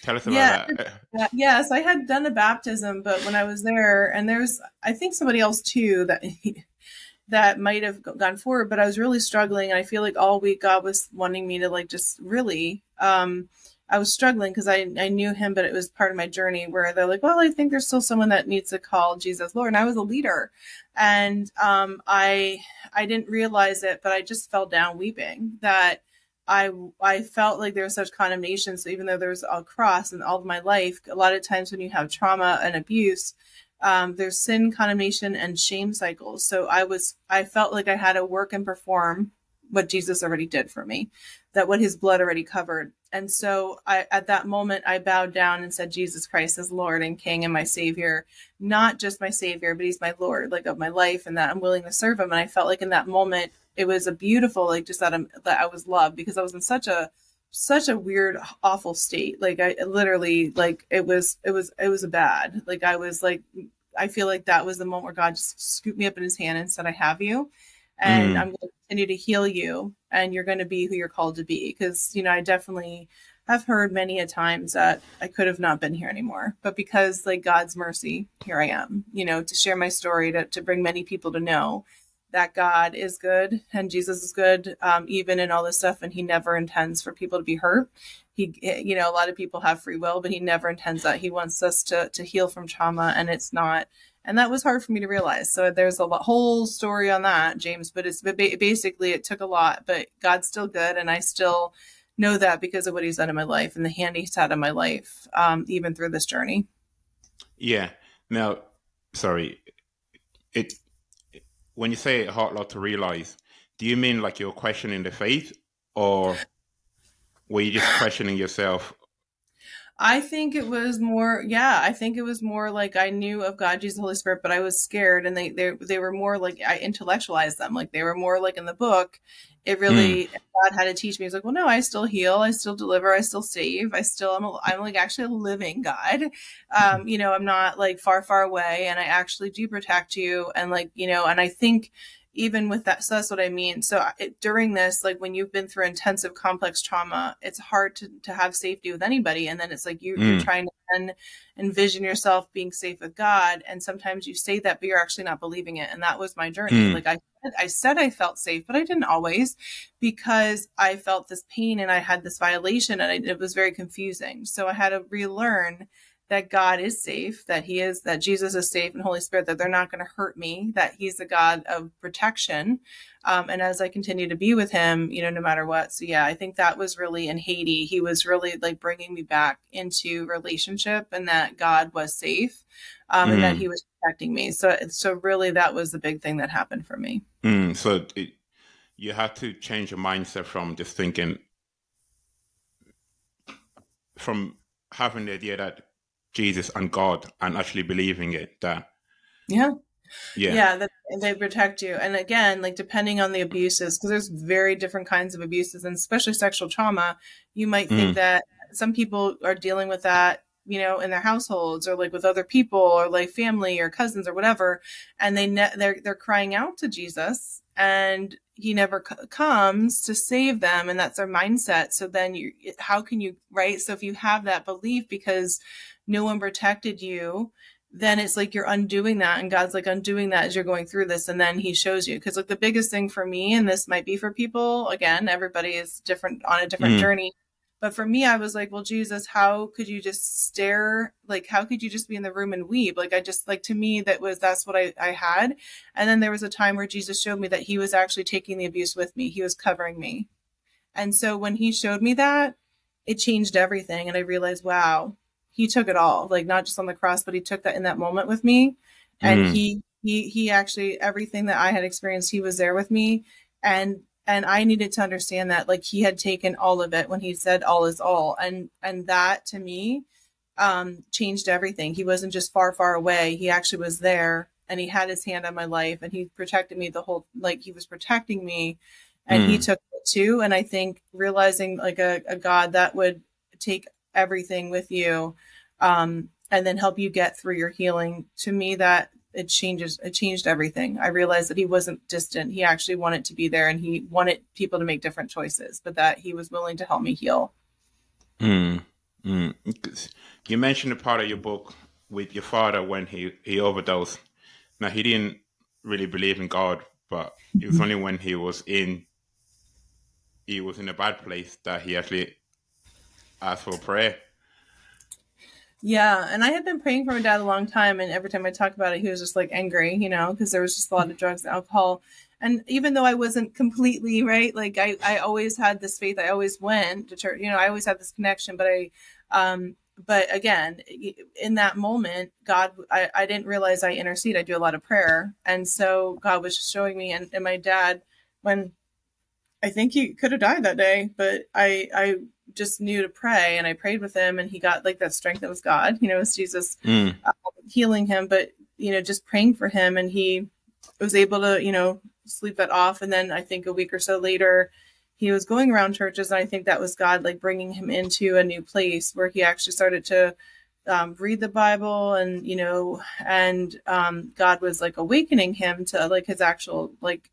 Tell us about that. Yes, I had done a baptism, but when I was there, and there's, I think somebody else too that might have gone forward, but I was really struggling. And I feel like all week God was wanting me to like, just really, I was struggling because I knew him, but it was part of my journey where they're like, well, I think there's still someone that needs to call Jesus Lord. And I was a leader, and I didn't realize it, but I just fell down weeping that I felt like there was such condemnation. So even though there's a cross in all of my life, a lot of times when you have trauma and abuse, there's sin, condemnation, and shame cycles. So I felt like I had to work and perform what Jesus already did for me, that what his blood already covered. And so at that moment, I bowed down and said, Jesus Christ is Lord and King and my Savior, not just my Savior, but he's my Lord, like of my life, and that I'm willing to serve him. And I felt like in that moment, it was a beautiful, like just that I was loved, because I was in such a weird, awful state. Like I literally, like it was a bad, like I was like, I feel like that was the moment where God just scooped me up in his hand and said, I have you. And I'm going to continue to heal you, and you're going to be who you're called to be. Because, you know, I definitely have heard many a times that I could have not been here anymore. But because like God's mercy, here I am, you know, to share my story, to bring many people to know that God is good and Jesus is good, even in all this stuff. And he never intends for people to be hurt. He, you know, a lot of people have free will, but he never intends that. He wants us to heal from trauma, and it's not. And that was hard for me to realize. So there's a whole story on that, James, but basically it took a lot, but God's still good. And I still know that because of what he's done in my life and the hand he's had in my life, even through this journey. Yeah. Now, sorry, when you say a hard lot to realize, do you mean like you're questioning the faith, or were you just questioning yourself? I think it was more, yeah, I think it was more like I knew of God, Jesus, Holy Spirit, but I was scared, and they were more like I intellectualized them. Like they were more like in the book. It Mm, really, God had to teach me. He's like, well, no, I still heal, I still deliver, I still save, I'm like actually a living God. I'm not like far, far away, and I actually do protect you. And like, and I think even with that, so that's what I mean. So during this, like when you've been through intensive complex trauma, it's hard to have safety with anybody. And then it's like you're mm, trying to then envision yourself being safe with God. And sometimes you say that, but you're actually not believing it. And that was my journey. mm, Like I said I felt safe, but I didn't always, because I felt this pain and I had this violation, and it was very confusing. So I had to relearn that God is safe, that Jesus is safe, and Holy Spirit, that they're not going to hurt me, that he's the God of protection. And as I continue to be with him, no matter what. So yeah, I think that was really in Haiti. He was really like bringing me back into relationship, and that God was safe, and that mm, he was protecting me. So really that was the big thing that happened for me. mm. So you have to change your mindset from just thinking, from having the idea that Jesus and God, and actually believing it. That Yeah. yeah. Yeah, that they protect you. And again, like depending on the abuses, because there's very different kinds of abuses, and especially sexual trauma, you might think Mm, that some people are dealing with that, in their households, or like with other people, or like family or cousins or whatever, and they're crying out to Jesus, and he never comes to save them, and that's their mindset. So then how can you, right? So if you have that belief because no one protected you, then it's like you're undoing that, and God's like undoing that as you're going through this, and then he shows you. Because like the biggest thing for me, and this might be for people, again, everybody is different on a different mm, journey, but for me, I was like, well, Jesus, how could you just stare? Like, how could you just be in the room and weep? Like, I just, like, to me, that's what I had. And then there was a time where Jesus showed me that he was actually taking the abuse with me. He was covering me. And so when he showed me that, it changed everything. And I realized, wow, he took it all, like not just on the cross, but he took that in that moment with me. And mm, he actually, everything that I had experienced, he was there with me. And I needed to understand that, like, he had taken all of it when he said all is all. And that to me, changed everything. He wasn't just far, far away. He actually was there, and he had his hand on my life, and he protected me like he was protecting me, and he mm, took it too. And I think realizing like a God that would take everything with you, and then help you get through your healing, to me, that it changed everything. I realized that he wasn't distant. He actually wanted to be there, and he wanted people to make different choices, but that he was willing to help me heal. mm, mm. You mentioned a part of your book with your father when he overdosed. Now, he didn't really believe in God, but it was only when he was in a bad place that he actually asked for prayer. Yeah, and I had been praying for my dad a long time, and every time I talk about it, he was just like angry, because there was just a lot of drugs and alcohol. And even though I wasn't completely right, like I always had this faith. I always went to church, I always had this connection. But again, in that moment, God, I didn't realize I intercede. I do a lot of prayer, and so God was showing me. And my dad, when I think he could have died that day, but I just knew to pray, and I prayed with him, and he got like that strength that was God, it was Jesus Mm, healing him, but, just praying for him, and he was able to, sleep that off. And then I think a week or so later, he was going around churches, and I think that was God like bringing him into a new place where he actually started to read the Bible, and God was like awakening him to like his actual like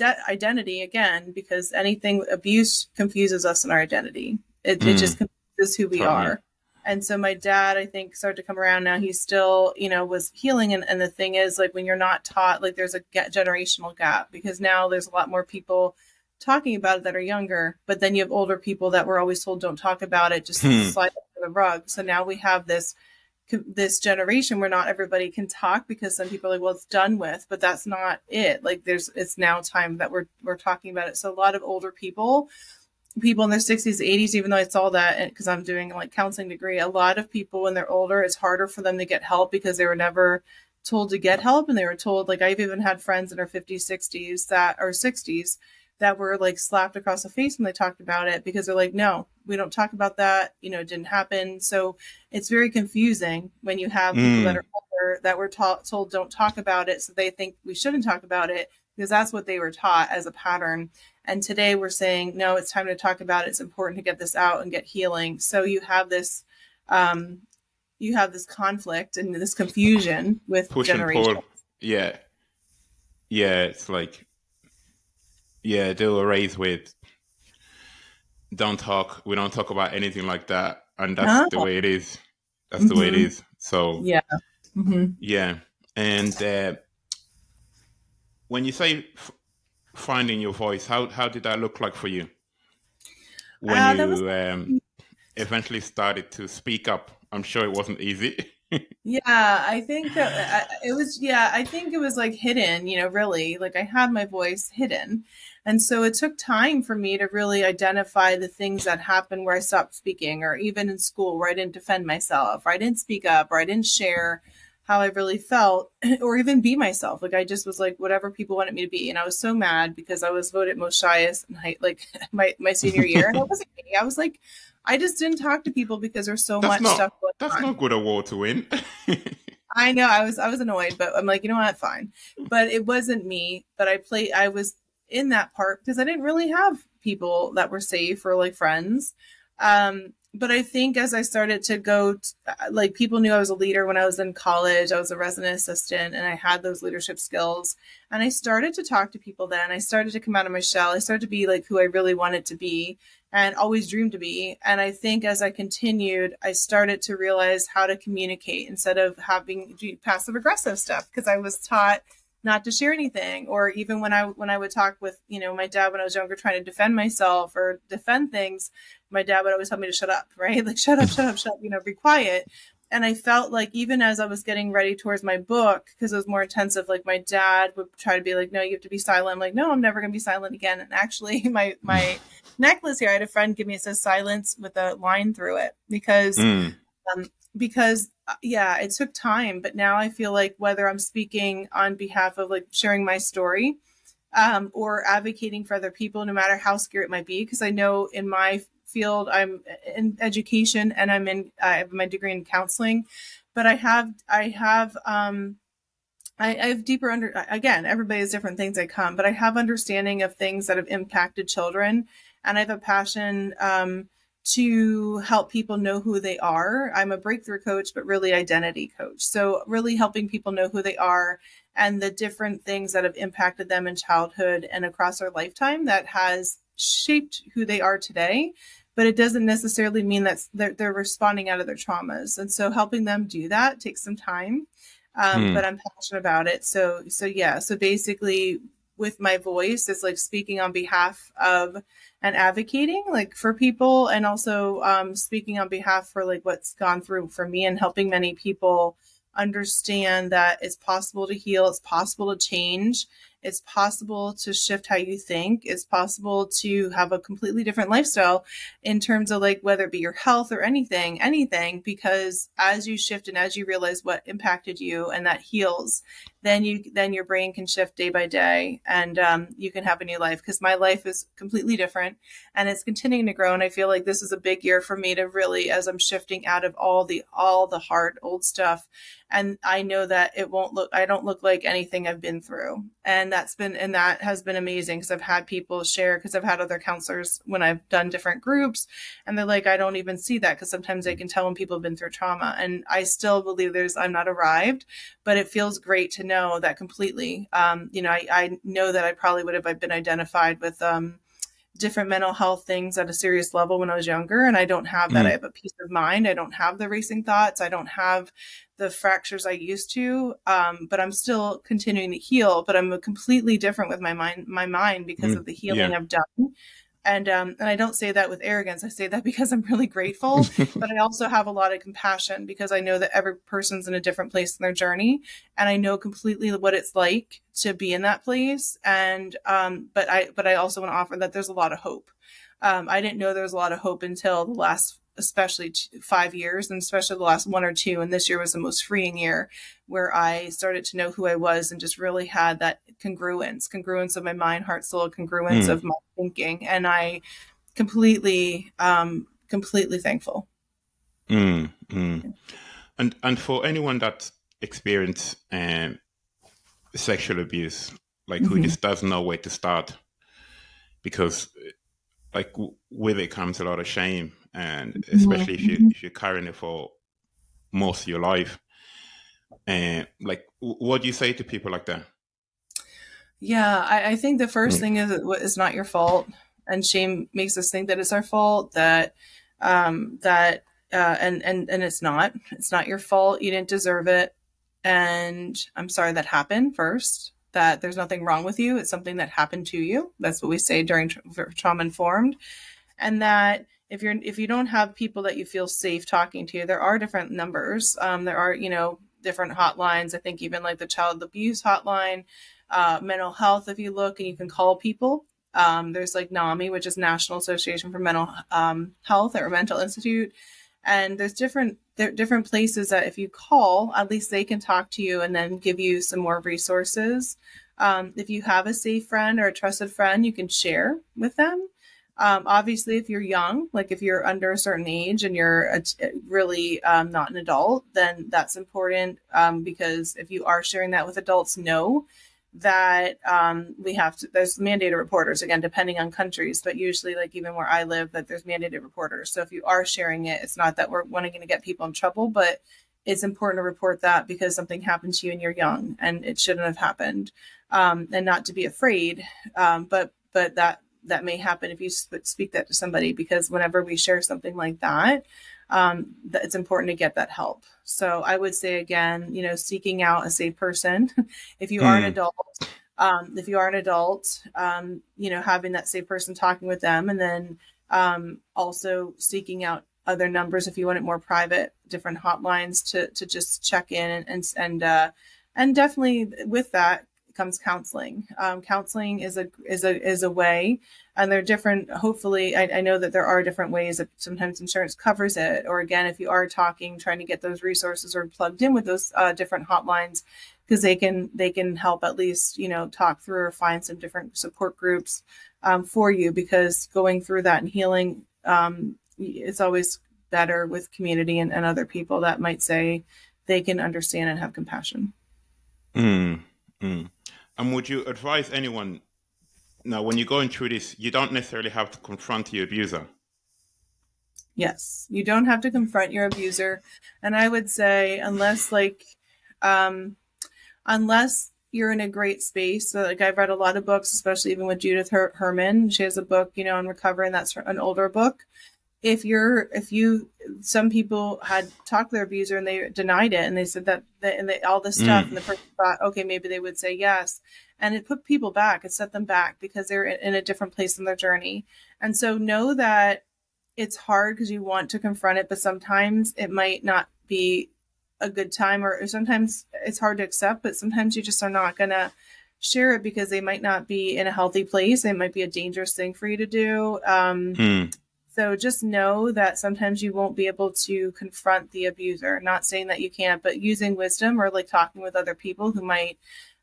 identity again, because anything abuse confuses us in our identity. It just confuses who we totally. are. And so my dad, I think, started to come around. Now he's still, was healing. And the thing is, like, when you're not taught, like, there's a generational gap, because now there's a lot more people talking about it that are younger, but then you have older people that were always told don't talk about it, just slide under the rug. So now we have this generation where not everybody can talk, because some people are like, well, it's done with, but that's not it. Like it's now time that we're talking about it. So a lot of older people in their 60s, 80s, even though it's all that, because I'm doing like counseling degree, a lot of people when they're older, it's harder for them to get help because they were never told to get help. And they were told, like, I've even had friends in their 50s, 60s that are 60s that were like slapped across the face when they talked about it, because they're like, no, we don't talk about that. You know, it didn't happen. So it's very confusing when you have people that are older that were told don't talk about it. So they think we shouldn't talk about it because that's what they were taught as a pattern. And today we're saying, no, it's time to talk about it. It's important to get this out and get healing. So you have this conflict and this confusion with push generations. and pull. Yeah. Yeah. It's like, yeah, they were raised with, we don't talk about anything like that. And that's the way it is. That's the way it is. So, yeah. Yeah. And when you say finding your voice, how did that look like for you? When you eventually started to speak up? I'm sure it wasn't easy. Yeah, I think that it was, I think it was like hidden, you know, really, like I had my voice hidden. And so it took time for me to really identify the things that happened where I stopped speaking, or even in school where I didn't defend myself, or I didn't speak up, or I didn't share how I really felt, or even be myself. Like I just was like whatever people wanted me to be. And I was so mad because I was voted most shyest in like my senior year. And it wasn't me. I was like, I just didn't talk to people because there's so much stuff going on. That's not a good award to win. I know, I was annoyed, but I'm like, you know what, fine. But it wasn't me. But I was in that part because I didn't really have people that were safe or like friends. But I think as I started to go, like people knew I was a leader when I was in college. I was a resident assistant and I had those leadership skills. And I started to talk to people then. I started to come out of my shell. I started to be like who I really wanted to be and always dreamed to be. And I think as I continued, I started to realize how to communicate instead of having passive aggressive stuff, because I was taught not to share anything. Or even when I would talk with, you know, my dad when I was younger, trying to defend myself or defend things, my dad would always tell me to shut up, right? Like, shut up, you know, be quiet. And I felt like even as I was getting ready towards my book, because it was more intensive, like my dad would try to be like, no, you have to be silent. I'm like, no, I'm never going to be silent again. And actually my necklace here, I had a friend give me, it says silence with a line through it because it took time. But now I feel like whether I'm speaking on behalf of like sharing my story or advocating for other people, no matter how scary it might be, because I know in my field, I'm in education and I have my degree in counseling, but I have deeper again, everybody has different things that come, but I have understanding of things that have impacted children. And I have a passion to help people know who they are. I'm a breakthrough coach, but really identity coach. So really helping people know who they are and the different things that have impacted them in childhood and across their lifetime that has shaped who they are today. But it doesn't necessarily mean that they're responding out of their traumas. And so helping them do that takes some time. But I'm passionate about it. So basically with my voice, it's like speaking on behalf of and advocating like for people, and also speaking on behalf for like what's gone through for me, and helping many people understand that it's possible to heal. It's possible to change. It's possible to shift how you think. It's possible to have a completely different lifestyle in terms of like, whether it be your health or anything, because as you shift and as you realize what impacted you and that heals, then your brain can shift day by day, and you can have a new life. Because my life is completely different and it's continuing to grow. And I feel like this is a big year for me to really, as I'm shifting out of all the hard old stuff. And I know that I don't look like anything I've been through. And that has been amazing, because I've had people share, because I've had other counselors when I've done different groups, and they're like, I don't even see that, because sometimes I can tell when people have been through trauma. And I still believe I'm not arrived, but it feels great to know that completely. I know that I probably would have been identified with different mental health things at a serious level when I was younger. And I don't have that. I have a peace of mind. I don't have the racing thoughts. I don't have the fractures I used to, but I'm still continuing to heal, but I'm completely different with my mind because of the healing I've done. And I don't say that with arrogance. I say that because I'm really grateful, but I also have a lot of compassion, because I know that every person's in a different place in their journey, and I know completely what it's like to be in that place. And but I also want to offer that there's a lot of hope. I didn't know there was a lot of hope until the last especially 5 years, and especially the last 1 or 2. And this year was the most freeing year, where I started to know who I was and just really had that congruence of my mind, heart, soul, congruence of my thinking. And I completely thankful. And for anyone that experienced sexual abuse, like who just doesn't know where to start, because like with it comes a lot of shame, and especially if you're carrying it for most of your life, and like what do you say to people like that? Yeah, I think the first thing is it's not your fault, and shame makes us think that it's our fault, and it's not. It's not your fault. You didn't deserve it, and I'm sorry that happened first. That there's nothing wrong with you. It's something that happened to you. That's what we say during trauma informed, and that if you don't have people that you feel safe talking to, there are different numbers. There are different hotlines. I think even like the child abuse hotline, mental health. If you look, and you can call people. There's like NAMI, which is National Association for Mental Health, or Mental Institute. And there's different places that if you call, at least they can talk to you and then give you some more resources. If you have a safe friend or a trusted friend, you can share with them. Obviously, if you're young, like if you're under a certain age and you're really not an adult, then that's important, because if you are sharing that with adults, know that there's mandated reporters, again, depending on countries, but usually like even where I live, that there's mandated reporters. So if you are sharing it, it's not that we're wanting to get people in trouble, but it's important to report that because something happened to you and you're young and it shouldn't have happened, and not to be afraid. But that may happen if you speak that to somebody, because whenever we share something like that, it's important to get that help. So I would say, again, seeking out a safe person. If you are an adult, having that safe person, talking with them, and then also seeking out other numbers if you want it more private, different hotlines to just check in, and definitely with that comes counseling. Counseling is a way, and they're different. Hopefully, I know that there are different ways that sometimes insurance covers it, or again, if you are trying to get those resources or plugged in with those different hotlines, because they can help at least talk through or find some different support groups for you, because going through that and healing, it's always better with community and other people that might say they can understand and have compassion. And would you advise anyone, now when you're going through this, you don't necessarily have to confront your abuser? Yes, you don't have to confront your abuser. And I would say, unless you're in a great space, so like I've read a lot of books, especially even with Judith Herman. She has a book, on Recovering. That's an older book. Some people had talked to their abuser and they denied it, and they said that all this stuff, and the person thought, okay, maybe they would say yes. And it put people back, it set them back because they're in a different place in their journey. And so know that it's hard because you want to confront it, but sometimes it might not be a good time, or sometimes it's hard to accept, but sometimes you just are not going to share it because they might not be in a healthy place. It might be a dangerous thing for you to do. So just know that sometimes you won't be able to confront the abuser. Not saying that you can't, but using wisdom, or like talking with other people who might,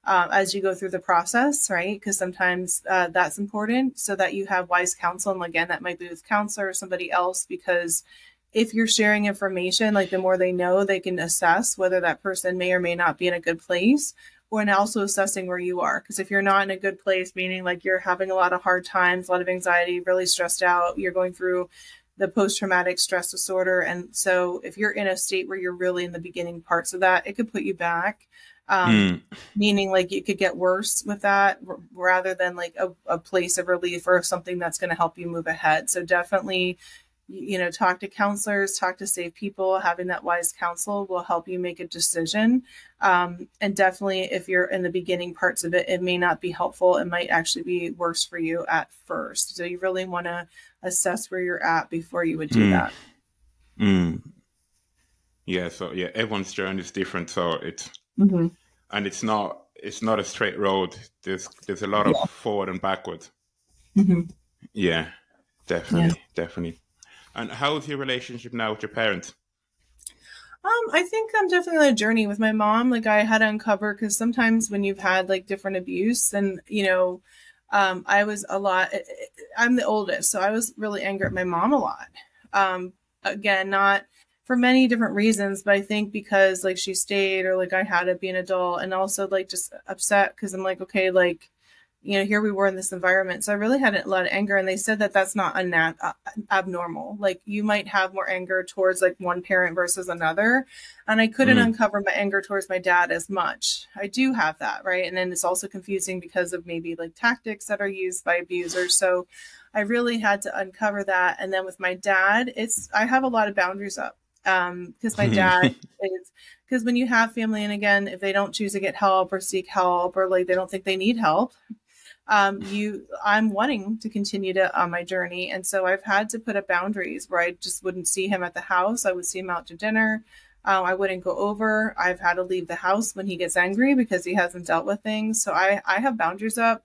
as you go through the process, right? Because sometimes that's important, so that you have wise counsel. And again, that might be with counselor or somebody else, because if you're sharing information, like the more they know, they can assess whether that person may or may not be in a good place, and also assessing where you are. Because if you're not in a good place, meaning like you're having a lot of hard times, a lot of anxiety, really stressed out, you're going through the post-traumatic stress disorder. And so if you're in a state where you're really in the beginning parts of that, it could put you back, meaning like it could get worse with that, rather than like a place of relief or something that's going to help you move ahead. So definitely, talk to counselors, talk to safe people. Having that wise counsel will help you make a decision. And definitely, if you're in the beginning parts of it, it may not be helpful. It might actually be worse for you at first. So you really want to assess where you're at before you would do that. Yeah. So yeah, everyone's journey is different. So it's, and it's not a straight road. There's a lot of forward and backward. Yeah, definitely. And how's your relationship now with your parents? I think I'm definitely on a journey with my mom. Like I had to uncover because sometimes when you've had like different abuse and I was a lot. I'm the oldest, so I was really angry at my mom a lot. Again, not for many different reasons, but I think because like she stayed or like I had to be an adult, and also like just upset because I'm like, okay, like here we were in this environment. So I really had a lot of anger. And they said that that's not abnormal. Like you might have more anger towards like one parent versus another. And I couldn't uncover my anger towards my dad as much. I do have that. Right. And then it's also confusing because of maybe like tactics that are used by abusers. So I really had to uncover that. And then with my dad, I have a lot of boundaries up. Because my dad is, because when you have family, and again, if they don't choose to get help or seek help, or like they don't think they need help, I'm wanting to continue on my journey. And so I've had to put up boundaries where I just wouldn't see him at the house. I would see him out to dinner. I wouldn't go over. I've had to leave the house when he gets angry because he hasn't dealt with things. So I have boundaries up,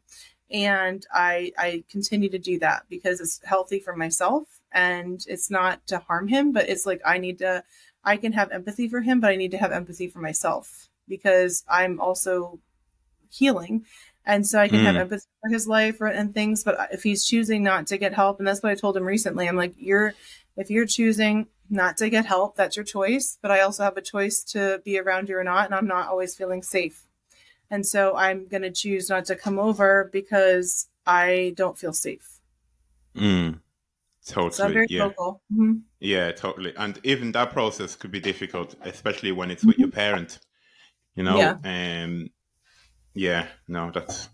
and I continue to do that because it's healthy for myself and it's not to harm him, but it's like, I can have empathy for him, but I need to have empathy for myself because I'm also healing. And so I can have empathy for his life and things, but if he's choosing not to get help, and that's what I told him recently, I'm like, if you're choosing not to get help, that's your choice. But I also have a choice to be around you or not. And I'm not always feeling safe. And so I'm going to choose not to come over because I don't feel safe. Totally. So I'm very vocal. Mm-hmm. Yeah, totally. And even that process could be difficult, especially when it's with your parent, Yeah, no, that's...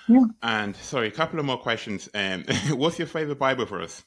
Yeah. And sorry, a couple of more questions. What's your favorite Bible verse?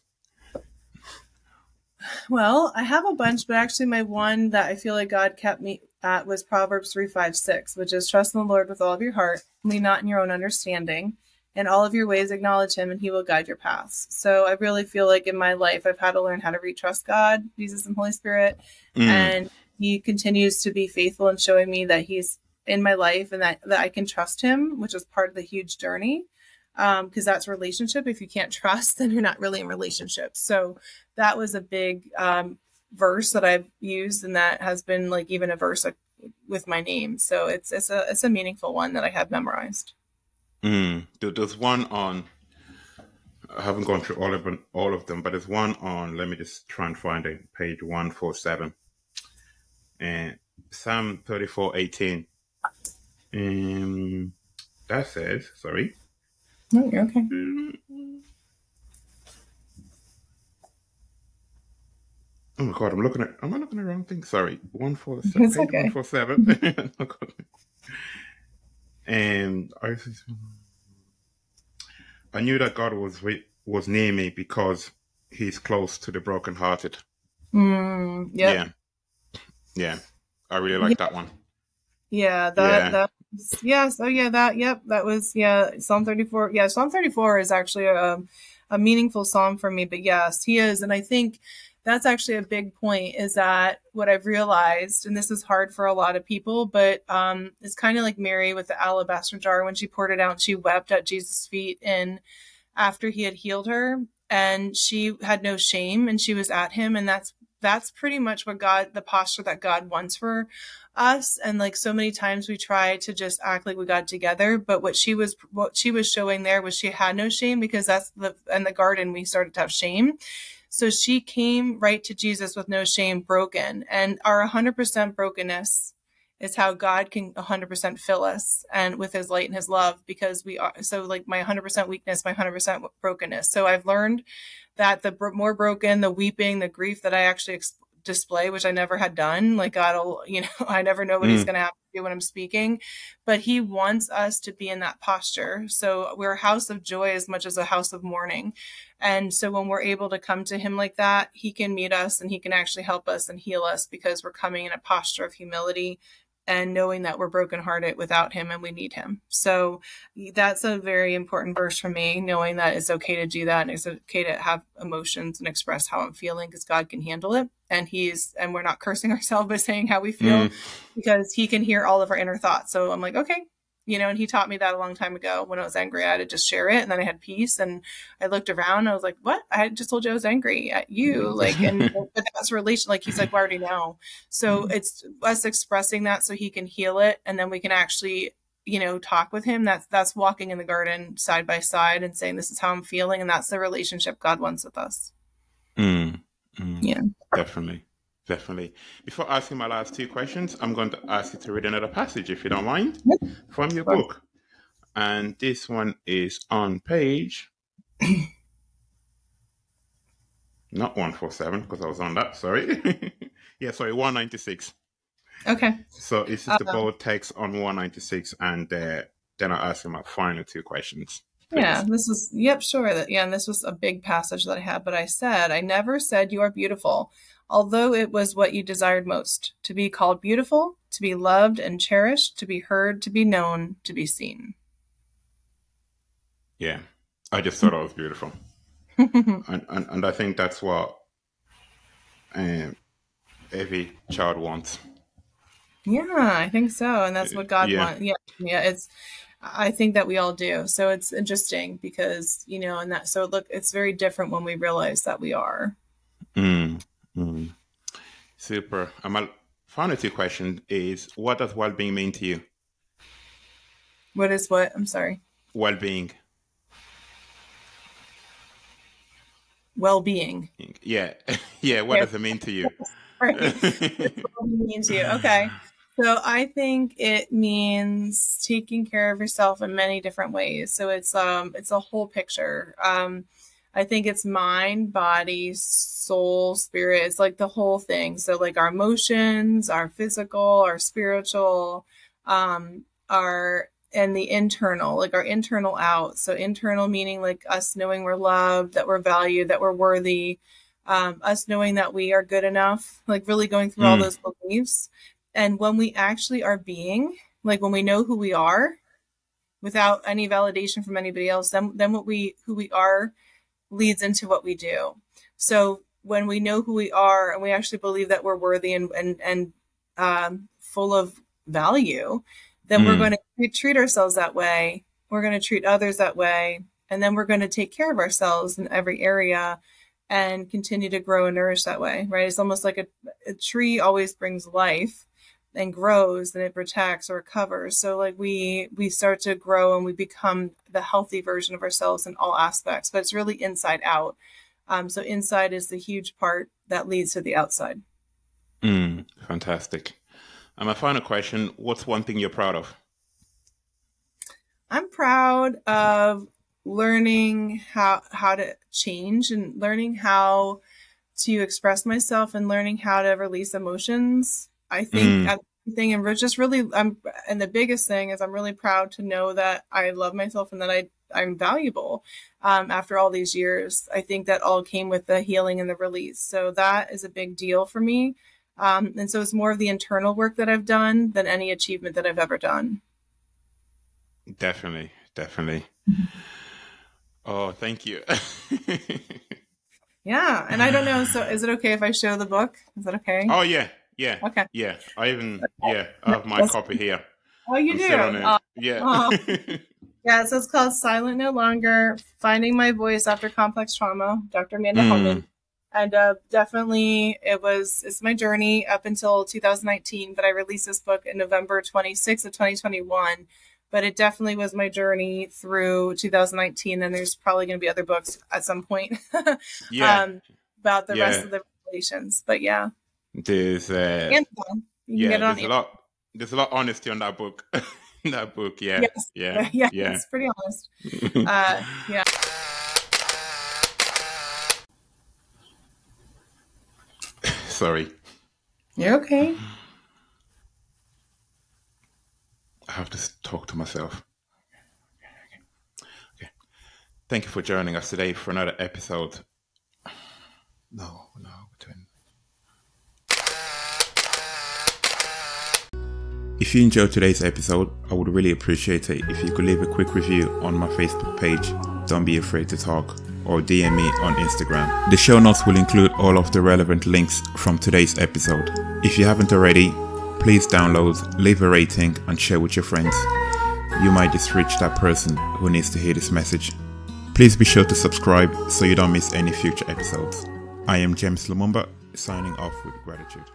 Well, I have a bunch, but actually my one that I feel like God kept me at was Proverbs 3:5-6, which is trust in the Lord with all of your heart, lean not in your own understanding. In all of your ways, acknowledge him and he will guide your paths. So I really feel like in my life, I've had to learn how to retrust God, Jesus, and Holy Spirit. And he continues to be faithful in showing me that he's in my life and that I can trust him, which is part of the huge journey. Because that's relationship. If you can't trust, then you're not really in relationship. So that was a big verse that I've used, and that has been like even a verse with my name. So it's a meaningful one that I have memorized. There's one on, I haven't gone through all of them, but there's one on, let me just try and find it, page 147. And Psalm 34:18. That says, sorry. No, you're okay. Oh my God, am I looking at the wrong thing? Sorry. 147. It's okay. 147. And I knew that God was near me because he's close to the brokenhearted. Yeah. I really like that one. Yeah, yes. Oh yeah, that was, Psalm 34. Yeah, Psalm 34 is actually a meaningful psalm for me, but yes, he is. And I think that's actually a big point, is that what I've realized, and this is hard for a lot of people, but it's kind of like Mary with the alabaster jar when she poured it out, she wept at Jesus' feet and after he had healed her, and she had no shame and she was at him. And that's pretty much what the posture that God wants for us. And like so many times we try to just act like we got together, but what she was showing there was she had no shame, because in the garden we started to have shame. So she came right to Jesus with no shame, broken. And our 100% brokenness is how God can 100% fill us and with his light and his love, because we are, so like my 100% weakness, my 100% brokenness. So I've learned that the more broken, the weeping, the grief that I actually display, which I never had done, like God'll, I never know what he's going to have to do when I'm speaking, but he wants us to be in that posture. So we're a house of joy as much as a house of mourning. And so when we're able to come to him like that, he can meet us and he can actually help us and heal us, because we're coming in a posture of humility and knowing that we're brokenhearted without him and we need him. So that's a very important verse for me, knowing that it's okay to do that and it's okay to have emotions and express how I'm feeling, because God can handle it. And and we're not cursing ourselves by saying how we feel, because he can hear all of our inner thoughts. So I'm like, okay, And he taught me that a long time ago. When I was angry, I had to just share it, and then I had peace. And I looked around, I was like, what? I just told you I was angry at you. But that's a relation. He's like, well, I already know. So it's us expressing that so he can heal it. And then we can actually, talk with him. That's walking in the garden side by side and saying, this is how I'm feeling. And that's the relationship God wants with us. Yeah, definitely. Before asking my last two questions, I'm going to ask you to read another passage, if you don't mind, from your book. And this one is on page not 147, because I was on that, sorry. 196. Okay. So this is the bold text on 196, and then I'll ask you my final two questions. Please. Yeah, this was, sure. And this was a big passage that I had, but I said, I never said you are beautiful, although it was what you desired most, to be called beautiful, to be loved and cherished, to be heard, to be known, to be seen. Yeah, I just thought I was beautiful. and I think that's what every child wants. Yeah, I think so. And that's what God wants. Yeah, I think that we all do. So it's interesting because, and that, so look, it's very different when we realize that we are. Super. And my final two question is, what does well-being mean to you? What is what? I'm sorry. Well-being. Well-being. Yeah. What does it mean to you? Right. What does it mean to you? Okay. So I think it means taking care of yourself in many different ways. So it's a whole picture. I think it's mind, body, soul, spirit. It's like the whole thing. So like our emotions, our physical, our spiritual, and the internal, like our internal out. So internal meaning like us knowing we're loved, that we're valued, that we're worthy, us knowing that we are good enough, like really going through all those beliefs. And when we actually are being, like when we know who we are without any validation from anybody else, then who we are leads into what we do. So when we know who we are and we actually believe that we're worthy and full of value, then we're going to treat ourselves that way. We're going to treat others that way. And then we're going to take care of ourselves in every area and continue to grow and nourish that way, right? It's almost like a tree always brings life and grows, and it protects or covers. So like we start to grow and we become the healthy version of ourselves in all aspects, but it's really inside out. So inside is the huge part that leads to the outside. Fantastic. And my final question, what's one thing you're proud of? I'm proud of learning how to change and learning how to express myself and learning how to release emotions. I think everything, and just really, and the biggest thing is I'm really proud to know that I love myself and that I'm valuable. After all these years, I think that all came with the healing and the release. So that is a big deal for me. And so it's more of the internal work that I've done than any achievement that I've ever done. Definitely. Oh, thank you. Yeah. And I don't know. So is it okay if I show the book? Is that okay? Oh, yeah. Okay. Yeah. I have my copy here. Oh, you do? Yeah. So it's called Silent No Longer, Finding My Voice After Complex Trauma, Dr.Amanda Helman. And definitely it's my journey up until 2019, but I released this book in November 26th of 2021. But it definitely was my journey through 2019. And there's probably going to be other books at some point about the rest of the revelations. But yeah. There's Amazon. You can get it on Amazon. There's a lot of honesty on that book. That book, yeah. It's pretty honest. Yeah. Sorry. You're okay. I have to talk to myself. Okay. Thank you for joining us today for another episode. No. If you enjoyed today's episode, I would really appreciate it if you could leave a quick review on my Facebook page, Don't Be Afraid to Talk, or DM me on Instagram. The show notes will include all of the relevant links from today's episode. If you haven't already, please download, leave a rating, and share with your friends. you might just reach that person who needs to hear this message. Please be sure to subscribe so you don't miss any future episodes. I am James Lumumba, signing off with gratitude.